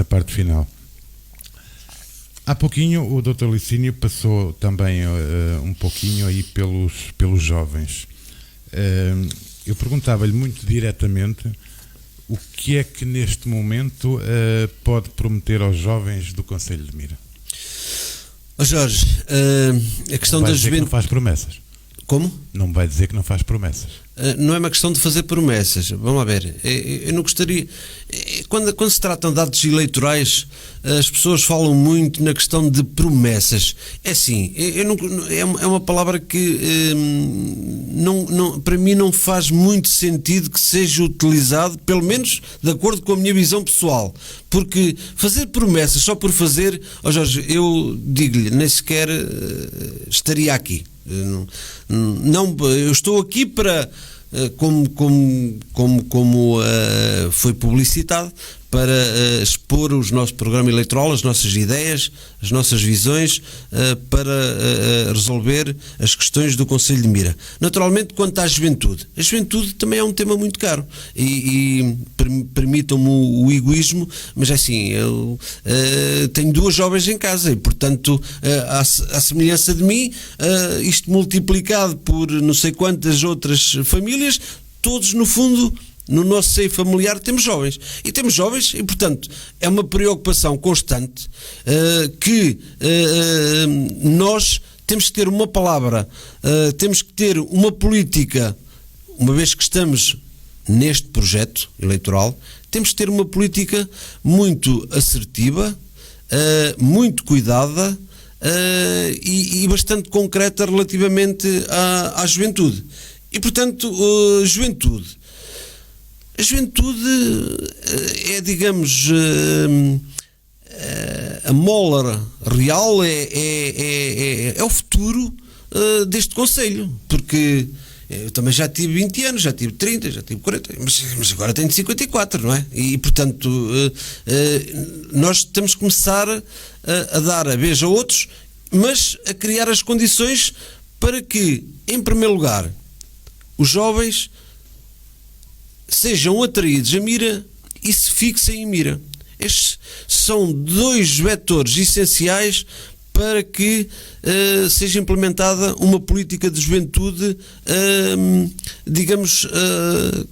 parte final. Há pouquinho o Dr. Licínio passou também um pouquinho aí pelos jovens. Eu perguntava-lhe muito diretamente o que é que neste momento pode prometer aos jovens do Concelho de Mira. Jorge, a questão da juventude... Não faz promessas. Como? Não vai dizer que não faz promessas. Não é uma questão de fazer promessas. Vamos lá ver. Eu não gostaria... Quando se tratam de atos eleitorais, as pessoas falam muito na questão de promessas. É assim, é uma palavra que para mim não faz muito sentido que seja utilizado, pelo menos de acordo com a minha visão pessoal. Porque fazer promessas só por fazer... Jorge, eu digo-lhe, nem sequer estaria aqui. Eu estou aqui para, como foi publicitado, para expor o nosso programa eleitoral, as nossas ideias, as nossas visões, para resolver as questões do Concelho de Mira. Naturalmente, quanto à juventude, a juventude também é um tema muito caro e permitam-me o egoísmo, mas é assim, eu tenho 2 jovens em casa e, portanto, à semelhança de mim, isto multiplicado por não sei quantas outras famílias, todos no fundo... No nosso seio familiar temos jovens e, portanto, é uma preocupação constante que nós temos que ter uma palavra, temos que ter uma política, uma vez que estamos neste projeto eleitoral, temos que ter uma política muito assertiva, muito cuidada e bastante concreta relativamente à juventude. E, portanto, juventude. A juventude é, digamos, a mola real, é o futuro deste concelho, porque eu também já tive 20 anos, já tive 30, já tive 40, mas agora tenho 54, não é? E, portanto, nós temos que começar a dar a vez a outros, mas a criar as condições para que, em primeiro lugar, os jovens sejam atraídos a Mira e se fixem em Mira. Estes são 2 vetores essenciais para que seja implementada uma política de juventude, digamos,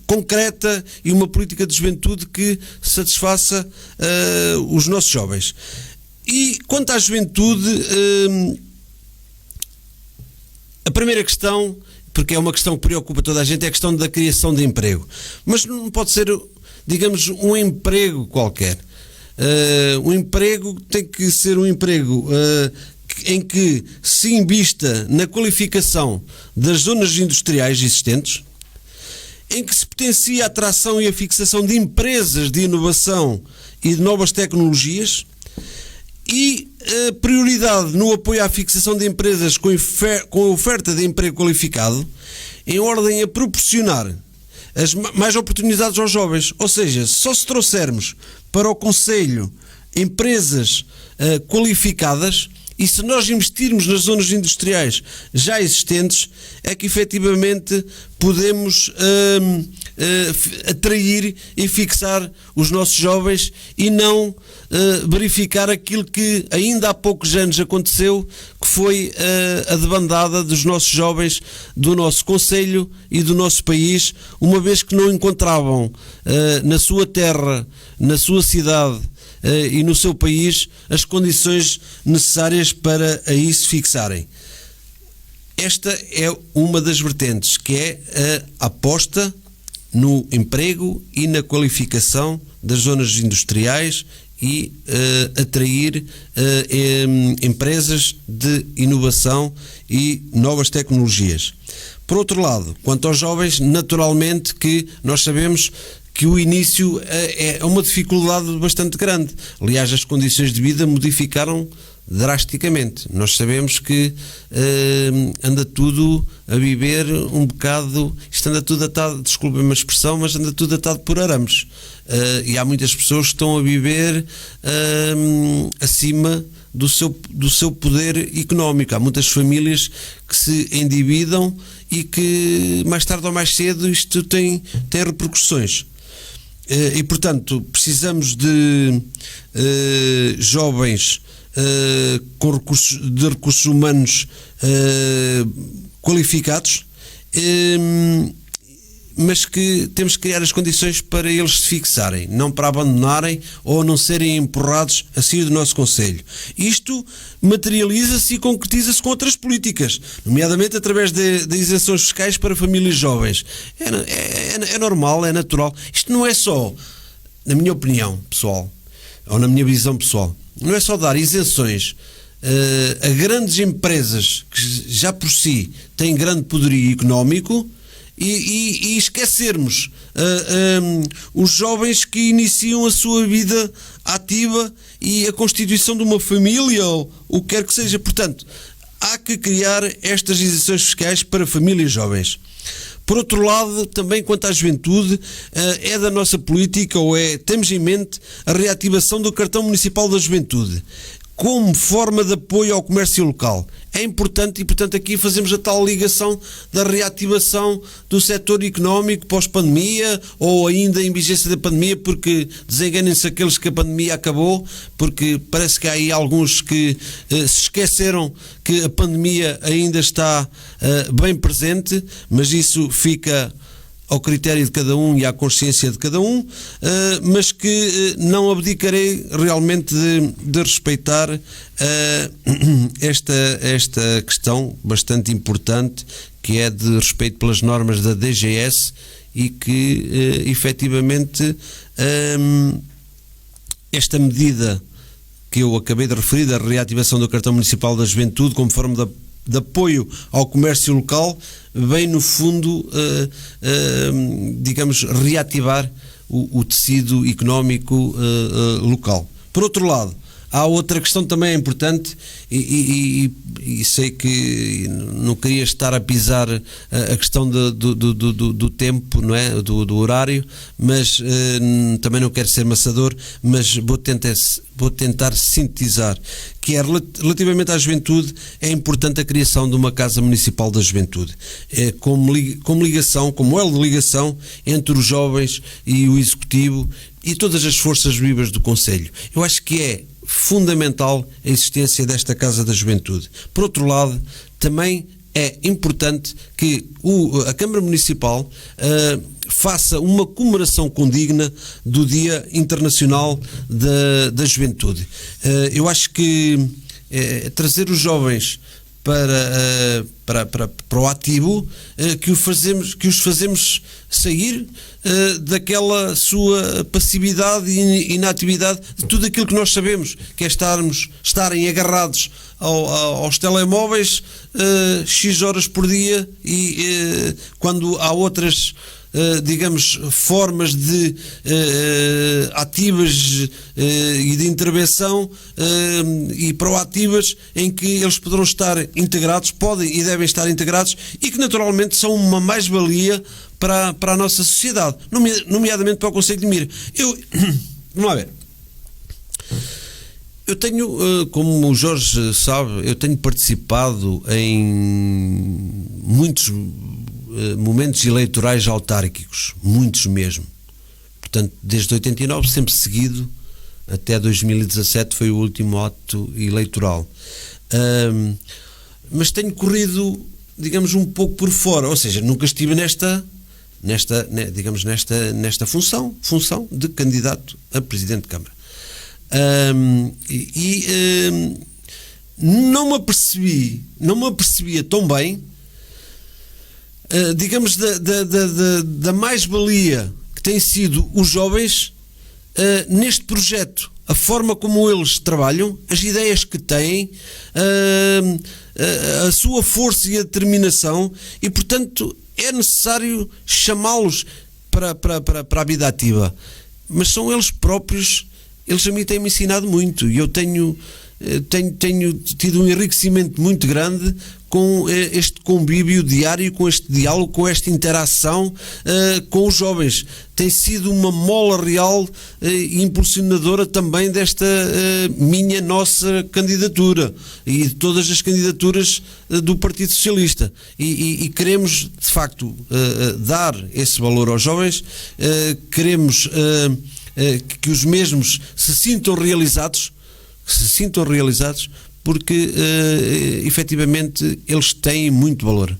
concreta, e uma política de juventude que satisfaça os nossos jovens. E quanto à juventude, a primeira questão, porque é uma questão que preocupa toda a gente, é a questão da criação de emprego. Mas não pode ser, digamos, um emprego qualquer. Um emprego tem que ser um emprego em que se invista na qualificação das zonas industriais existentes, em que se potencie a atração e a fixação de empresas de inovação e de novas tecnologias, e prioridade no apoio à fixação de empresas com oferta de emprego qualificado, em ordem a proporcionar mais oportunidades aos jovens. Ou seja, só se trouxermos para o Concelho empresas qualificadas, e se nós investirmos nas zonas industriais já existentes, é que efetivamente podemos atrair e fixar os nossos jovens e não verificar aquilo que ainda há poucos anos aconteceu, que foi a debandada dos nossos jovens do nosso concelho e do nosso país, uma vez que não encontravam na sua terra, na sua cidade e no seu país as condições necessárias para aí se fixarem. Esta é uma das vertentes, que é a aposta no emprego e na qualificação das zonas industriais e atrair empresas de inovação e novas tecnologias. Por outro lado, quanto aos jovens, naturalmente que nós sabemos que o início é uma dificuldade bastante grande. Aliás, as condições de vida modificaram drasticamente. Nós sabemos que anda tudo a viver um bocado, isto anda tudo atado, desculpem uma expressão, mas anda tudo atado por arames. E há muitas pessoas que estão a viver acima do seu poder económico. Há muitas famílias que se endividam e que mais tarde ou mais cedo isto tem repercussões. E portanto precisamos de jovens com recursos humanos qualificados, mas que temos que criar as condições para eles se fixarem, não para abandonarem ou não serem empurrados a sair do nosso concelho. Isto materializa-se e concretiza-se com outras políticas, nomeadamente através de isenções fiscais para famílias jovens. É normal, é natural. Isto não é só, na minha opinião pessoal, ou na minha visão pessoal, não é só dar isenções a grandes empresas que já por si têm grande poderio económico e esquecermos os jovens que iniciam a sua vida ativa e a constituição de uma família ou o que quer que seja. Portanto, há que criar estas isenções fiscais para famílias jovens. Por outro lado, também quanto à juventude, é da nossa política, temos em mente a reativação do cartão municipal da juventude como forma de apoio ao comércio local. É importante e, portanto, aqui fazemos a tal ligação da reativação do setor económico pós-pandemia ou ainda em vigência da pandemia, porque desenganem-se aqueles que a pandemia acabou, porque parece que há aí alguns que se esqueceram que a pandemia ainda está bem presente, mas isso fica ao critério de cada um e à consciência de cada um, mas que não abdicarei realmente de respeitar esta questão bastante importante, que é de respeito pelas normas da DGS e que efetivamente esta medida que eu acabei de referir, da reativação do cartão municipal da juventude como forma de apoio ao comércio local, vem no fundo, digamos, reativar o tecido económico local. Por outro lado, há outra questão também importante e sei que não queria estar a pisar a questão do tempo, não é? Do horário, mas também não quero ser maçador, mas vou tentar sintetizar, que é relativamente à juventude. É importante a criação de uma Casa Municipal da Juventude, como ligação, como elo de ligação entre os jovens e o Executivo e todas as forças vivas do Concelho. Eu acho que é fundamental a existência desta Casa da Juventude. Por outro lado, também é importante que a Câmara Municipal faça uma comemoração condigna do Dia Internacional da Juventude. Eu acho que trazer os jovens para o ativo, que os fazemos sair daquela sua passividade e inatividade de tudo aquilo que nós sabemos, que é estarem agarrados aos telemóveis X horas por dia e quando há outras digamos, formas de ativas e de intervenção e proativas em que eles poderão estar integrados, podem e devem estar integrados e que naturalmente são uma mais-valia para a nossa sociedade, nomeadamente para o Concelho de Mira. Vamos lá ver. Eu tenho, como o Jorge sabe, eu tenho participado em muitos momentos eleitorais autárquicos, muitos mesmo. Portanto, desde 89, sempre seguido, até 2017 foi o último ato eleitoral. Mas tenho corrido, digamos, um pouco por fora, ou seja, nunca estive nesta função de candidato a Presidente de Câmara. Não me apercebia tão bem, digamos, da mais-valia que têm sido os jovens neste projeto, a forma como eles trabalham, as ideias que têm, a sua força e a determinação, e portanto é necessário chamá-los para a vida ativa, mas são eles próprios. Eles a mim têm-me ensinado muito, e eu tenho tido um enriquecimento muito grande com este convívio diário, com este diálogo, com esta interação com os jovens. Tem sido uma mola real e impulsionadora também desta nossa candidatura e de todas as candidaturas do Partido Socialista. E queremos, de facto, dar esse valor aos jovens, queremos que os mesmos se sintam realizados, porque efetivamente eles têm muito valor.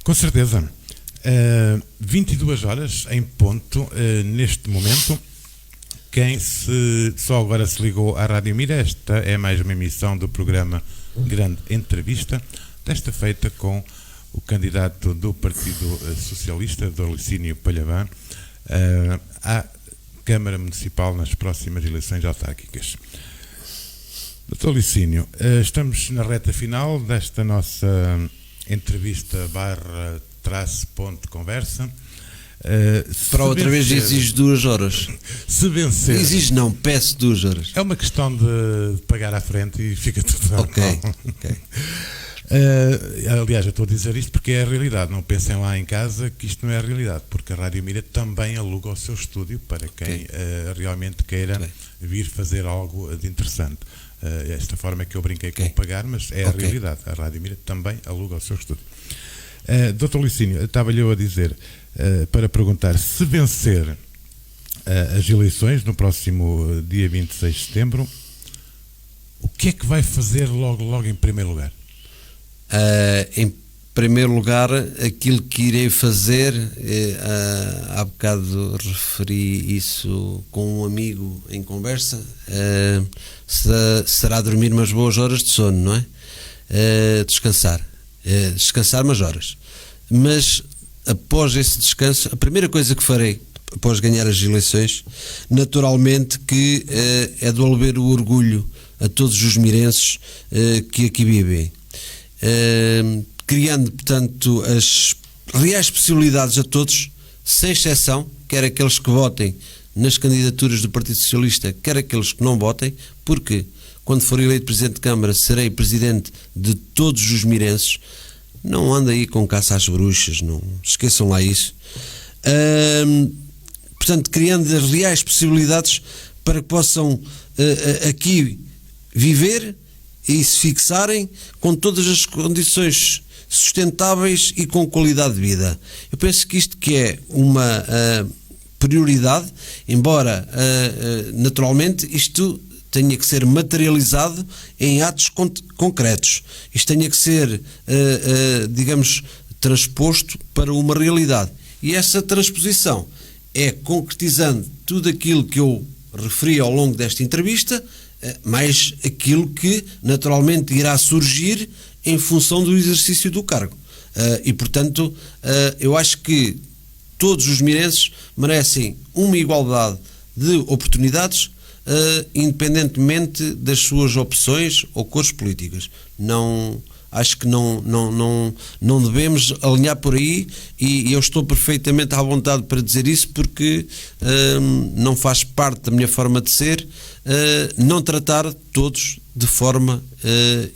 Com certeza. 22 horas em ponto, neste momento. Quem só agora se ligou à Rádio Mira, esta é mais uma emissão do programa Grande Entrevista, desta feita com o candidato do Partido Socialista, Dr. Licínio Palhavã, à Câmara Municipal nas próximas eleições autárquicas. Dr. Licínio, estamos na reta final desta nossa entrevista /ponto de conversa. Para outra vez exige 2 horas. Se vencer... Exige não, peço 2 horas. É uma questão de pagar à frente e fica tudo Ok. Aliás, eu estou a dizer isto porque é a realidade. Não pensem lá em casa que isto não é a realidade, porque a Rádio Mira também aluga o seu estúdio para quem realmente queira vir fazer algo de interessante. Esta forma é que eu brinquei com pagar, mas é a realidade. A Rádio Mira também aluga o seu estúdio. Dr. Licínio, estava-lhe eu a dizer, para perguntar, se vencer as eleições no próximo dia 26 de setembro, o que é que vai fazer logo em primeiro lugar? Em primeiro lugar, aquilo que irei fazer, há bocado referi isso com um amigo em conversa, será dormir umas boas horas de sono, não é? Descansar umas horas. Mas após esse descanso, a primeira coisa que farei após ganhar as eleições, naturalmente que é devolver o orgulho a todos os mirenses que aqui vivem. Criando, portanto, as reais possibilidades a todos, sem exceção, quer aqueles que votem nas candidaturas do Partido Socialista, quer aqueles que não votem, porque quando for eleito Presidente de Câmara serei Presidente de todos os mirenses. Não anda aí com caça às bruxas, não esqueçam lá isso. Portanto, criando as reais possibilidades para que possam aqui viver e se fixarem com todas as condições sustentáveis e com qualidade de vida. Eu penso que isto que é uma prioridade, embora naturalmente isto tenha que ser materializado em atos concretos. Isto tenha que ser, digamos, transposto para uma realidade. E essa transposição é concretizando tudo aquilo que eu referi ao longo desta entrevista, mais aquilo que naturalmente irá surgir em função do exercício do cargo. E, portanto, eu acho que todos os mirenses merecem uma igualdade de oportunidades, independentemente das suas opções ou cores políticas. Acho que não devemos alinhar por aí, e eu estou perfeitamente à vontade para dizer isso, porque não faz parte da minha forma de ser não tratar todos de forma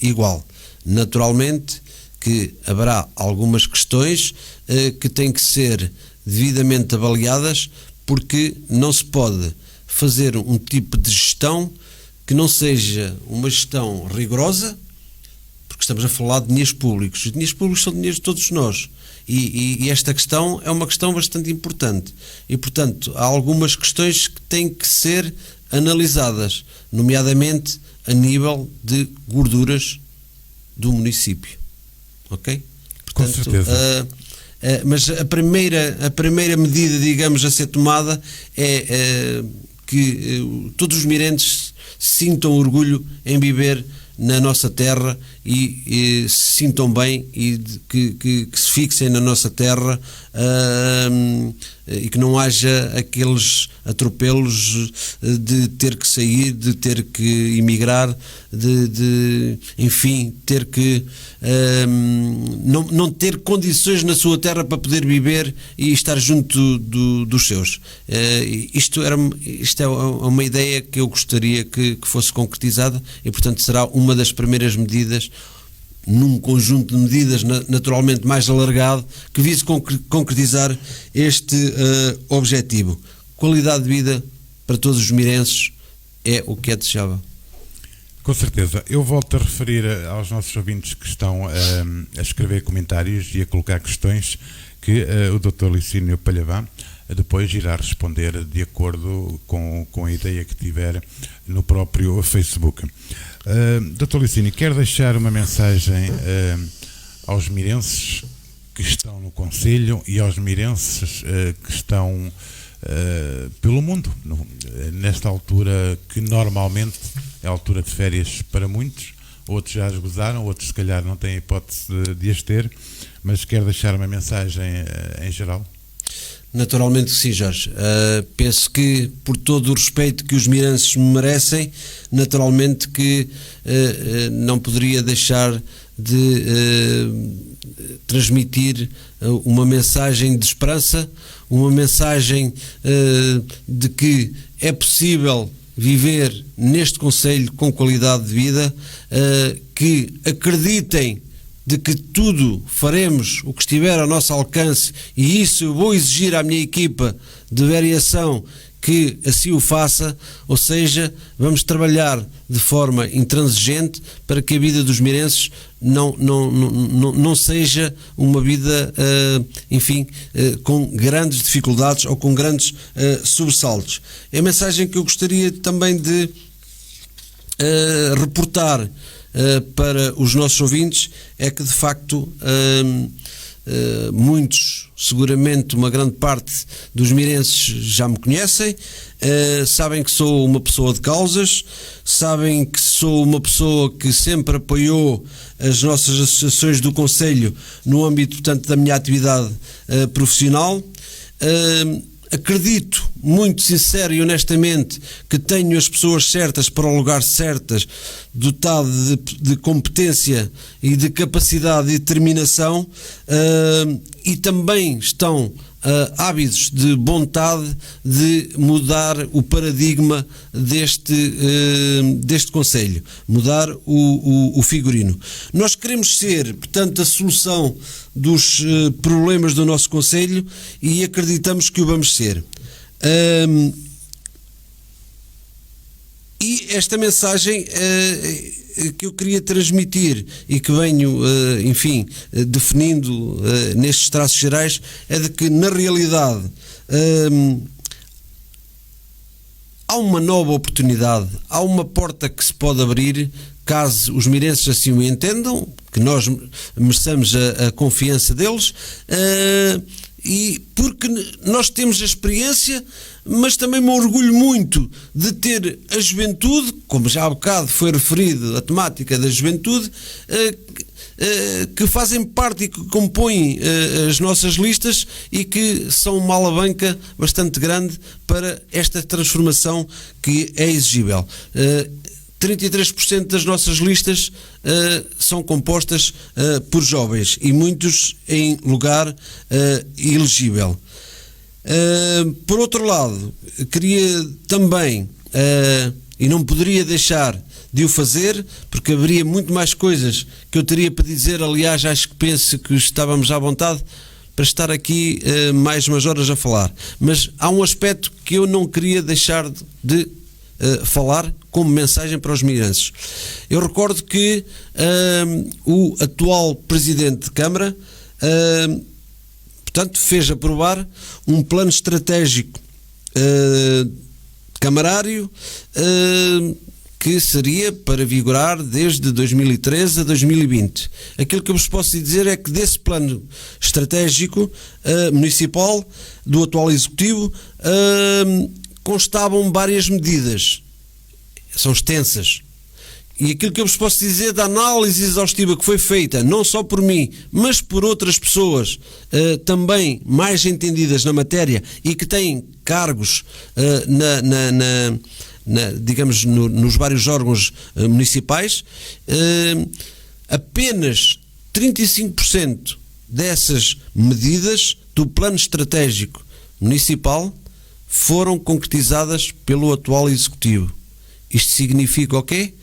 igual. Naturalmente que haverá algumas questões que têm que ser devidamente avaliadas, porque não se pode fazer um tipo de gestão que não seja uma gestão rigorosa, porque estamos a falar de dinheiros públicos. Os dinheiros públicos são dinheiros de todos nós. E esta questão é uma questão bastante importante. E, portanto, há algumas questões que têm que ser analisadas, nomeadamente a nível de gorduras do município. Ok? Portanto, com certeza. Mas a primeira medida, digamos, a ser tomada é que todos os mirenses sintam orgulho em viver na nossa terra e se sintam bem e que se fixem na nossa terra, e que não haja aqueles atropelos de ter que sair, de ter que emigrar, enfim, ter que não ter condições na sua terra para poder viver e estar junto dos seus. Isto é uma ideia que eu gostaria que fosse concretizada e, portanto, será uma das primeiras medidas, num conjunto de medidas naturalmente mais alargado, que vise concretizar este objetivo. Qualidade de vida para todos os mirenses é o que é desejável. Com certeza. Eu volto a referir aos nossos ouvintes que estão a escrever comentários e a colocar questões que o Dr. Licínio Palhavã depois irá responder de acordo com a ideia que tiver no próprio Facebook. Dr. Licínio, quer deixar uma mensagem aos mirenses que estão no Conselho e aos mirenses que estão pelo mundo, nesta altura que normalmente é a altura de férias para muitos, outros já as gozaram, outros se calhar não têm hipótese de as ter, mas quer deixar uma mensagem em geral? Naturalmente que sim, Jorge. Penso que, por todo o respeito que os mirenses merecem, naturalmente que não poderia deixar de transmitir uma mensagem de esperança, uma mensagem de que é possível viver neste concelho com qualidade de vida, que acreditem de que tudo faremos o que estiver ao nosso alcance, e isso eu vou exigir à minha equipa de variação que assim o faça, ou seja, vamos trabalhar de forma intransigente para que a vida dos mirenses não seja uma vida, enfim, com grandes dificuldades ou com grandes sobressaltos. A mensagem que eu gostaria também de reportar para os nossos ouvintes é que, de facto, muitos, seguramente uma grande parte dos mirenses já me conhecem, sabem que sou uma pessoa de causas, sabem que sou uma pessoa que sempre apoiou as nossas associações do Concelho no âmbito, portanto, da minha atividade profissional. Acredito, muito sincero e honestamente, que tenho as pessoas certas para o lugar certas, dotado de competência e de capacidade e determinação, e também estão ávidos de vontade de mudar o paradigma deste Concelho, mudar o figurino. Nós queremos ser, portanto, a solução dos problemas do nosso Concelho e acreditamos que o vamos ser. E esta mensagem que eu queria transmitir e que venho, enfim, definindo nestes traços gerais, é de que, na realidade, há uma nova oportunidade, há uma porta que se pode abrir, caso os mirenses assim o entendam, que nós mereçamos a confiança deles, e porque nós temos a experiência, mas também me orgulho muito de ter a juventude, como já há bocado foi referido, a temática da juventude, que fazem parte e que compõem as nossas listas e que são uma alavanca bastante grande para esta transformação que é exigível. 33% das nossas listas são compostas por jovens e muitos em lugar elegível. Por outro lado, queria também, e não poderia deixar de o fazer, porque haveria muito mais coisas que eu teria para dizer, aliás, acho que penso que estávamos à vontade para estar aqui mais umas horas a falar, mas há um aspecto que eu não queria deixar de falar como mensagem para os mirenses. Eu recordo que o atual Presidente de Câmara portanto, fez aprovar um plano estratégico camarário que seria para vigorar desde 2013 a 2020. Aquilo que eu vos posso dizer é que desse plano estratégico municipal do atual Executivo constavam várias medidas. São extensas. E aquilo que eu vos posso dizer da análise exaustiva que foi feita, não só por mim, mas por outras pessoas também mais entendidas na matéria e que têm cargos digamos, nos vários órgãos municipais, apenas 35% dessas medidas do plano estratégico municipal foram concretizadas pelo atual Executivo. Isto significa o quê?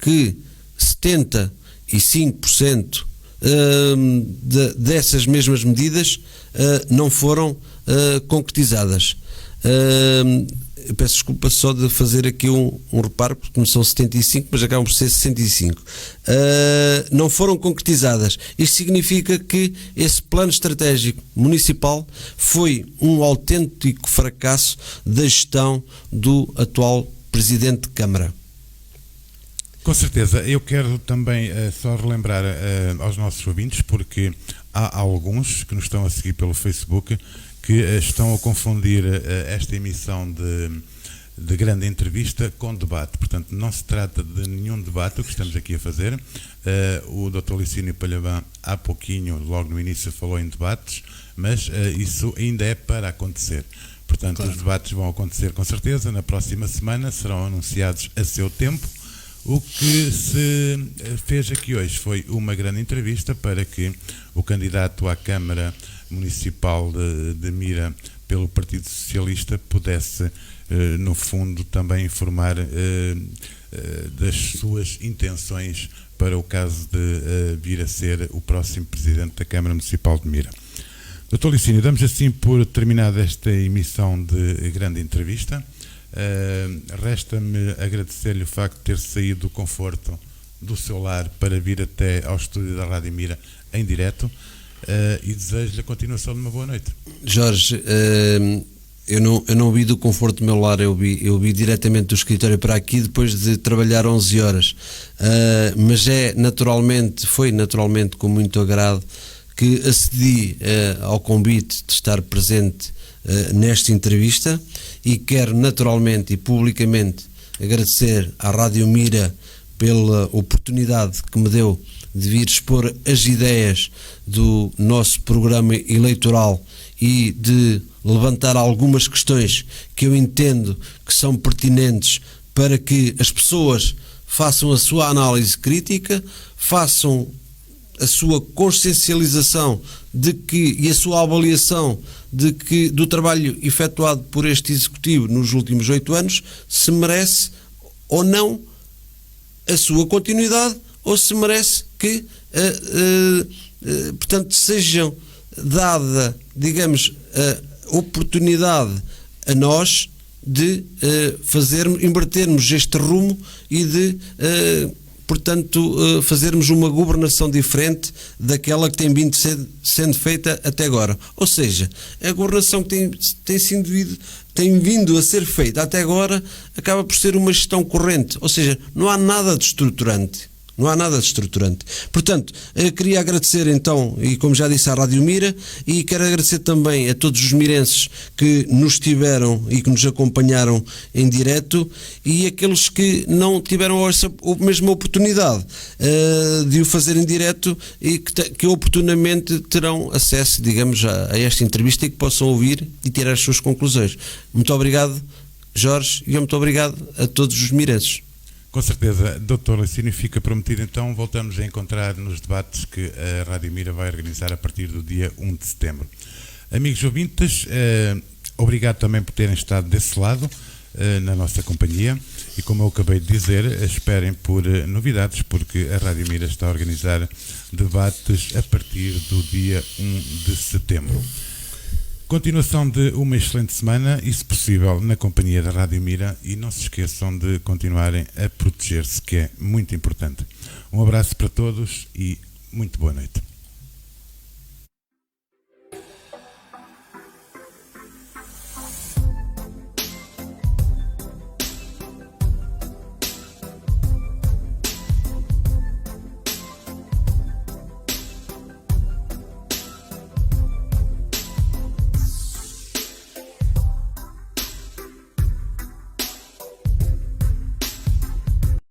Que 75% dessas mesmas medidas não foram concretizadas. Eu peço desculpa só de fazer aqui um reparo, porque não são 75, mas acabam por ser 65. Não foram concretizadas. Isto significa que esse plano estratégico municipal foi um autêntico fracasso da gestão do atual Presidente de Câmara. Com certeza. Eu quero também só relembrar aos nossos ouvintes, porque há alguns que nos estão a seguir pelo Facebook que estão a confundir esta emissão de grande entrevista com debate. Portanto, não se trata de nenhum debate o que estamos aqui a fazer. O Dr. Licínio Palhavã, há pouquinho, logo no início, falou em debates, mas isso ainda é para acontecer. Portanto, claro, os debates vão acontecer com certeza. Na próxima semana serão anunciados a seu tempo. O que se fez aqui hoje foi uma grande entrevista para que o candidato à Câmara Municipal de Mira pelo Partido Socialista pudesse, no fundo, também informar das suas intenções para o caso de vir a ser o próximo Presidente da Câmara Municipal de Mira. Dr. Licínio, damos assim por terminada esta emissão de grande entrevista. Resta-me agradecer-lhe o facto de ter saído do conforto do seu lar para vir até ao estúdio da Rádio Mira em direto, e desejo-lhe a continuação de uma boa noite. Jorge, eu não vi do conforto do meu lar, eu vi diretamente do escritório para aqui depois de trabalhar 11 horas, mas foi naturalmente com muito agrado que acedi ao convite de estar presente nesta entrevista, e quero naturalmente e publicamente agradecer à Rádio Mira pela oportunidade que me deu de vir expor as ideias do nosso programa eleitoral e de levantar algumas questões que eu entendo que são pertinentes para que as pessoas façam a sua análise crítica, façam a sua consciencialização e a sua avaliação do trabalho efetuado por este Executivo nos últimos 8 anos, se merece ou não a sua continuidade, ou se merece que portanto, sejam dada, digamos, a oportunidade a nós de invertermos este rumo e de portanto, fazermos uma governação diferente daquela que tem vindo sendo feita até agora. Ou seja, a governação que tem vindo a ser feita até agora acaba por ser uma gestão corrente. Ou seja, não há nada de estruturante. Não há nada de estruturante. Portanto, queria agradecer então, e como já disse, à Rádio Mira, e quero agradecer também a todos os mirenses que nos tiveram e que nos acompanharam em direto, e aqueles que não tiveram a mesma oportunidade de o fazer em direto e que oportunamente terão acesso, digamos, a esta entrevista e que possam ouvir e tirar as suas conclusões. Muito obrigado, Jorge, e muito obrigado a todos os mirenses. Com certeza, Dr. Licínio, fica prometido então, voltamos a encontrar nos debates que a Rádio Mira vai organizar a partir do dia 1 de setembro. Amigos ouvintes, obrigado também por terem estado desse lado, na nossa companhia, e como eu acabei de dizer, esperem por novidades, porque a Rádio Mira está a organizar debates a partir do dia 1 de setembro. Continuação de uma excelente semana e, se possível, na companhia da Rádio Mira, e não se esqueçam de continuarem a proteger-se, que é muito importante. Um abraço para todos e muito boa noite.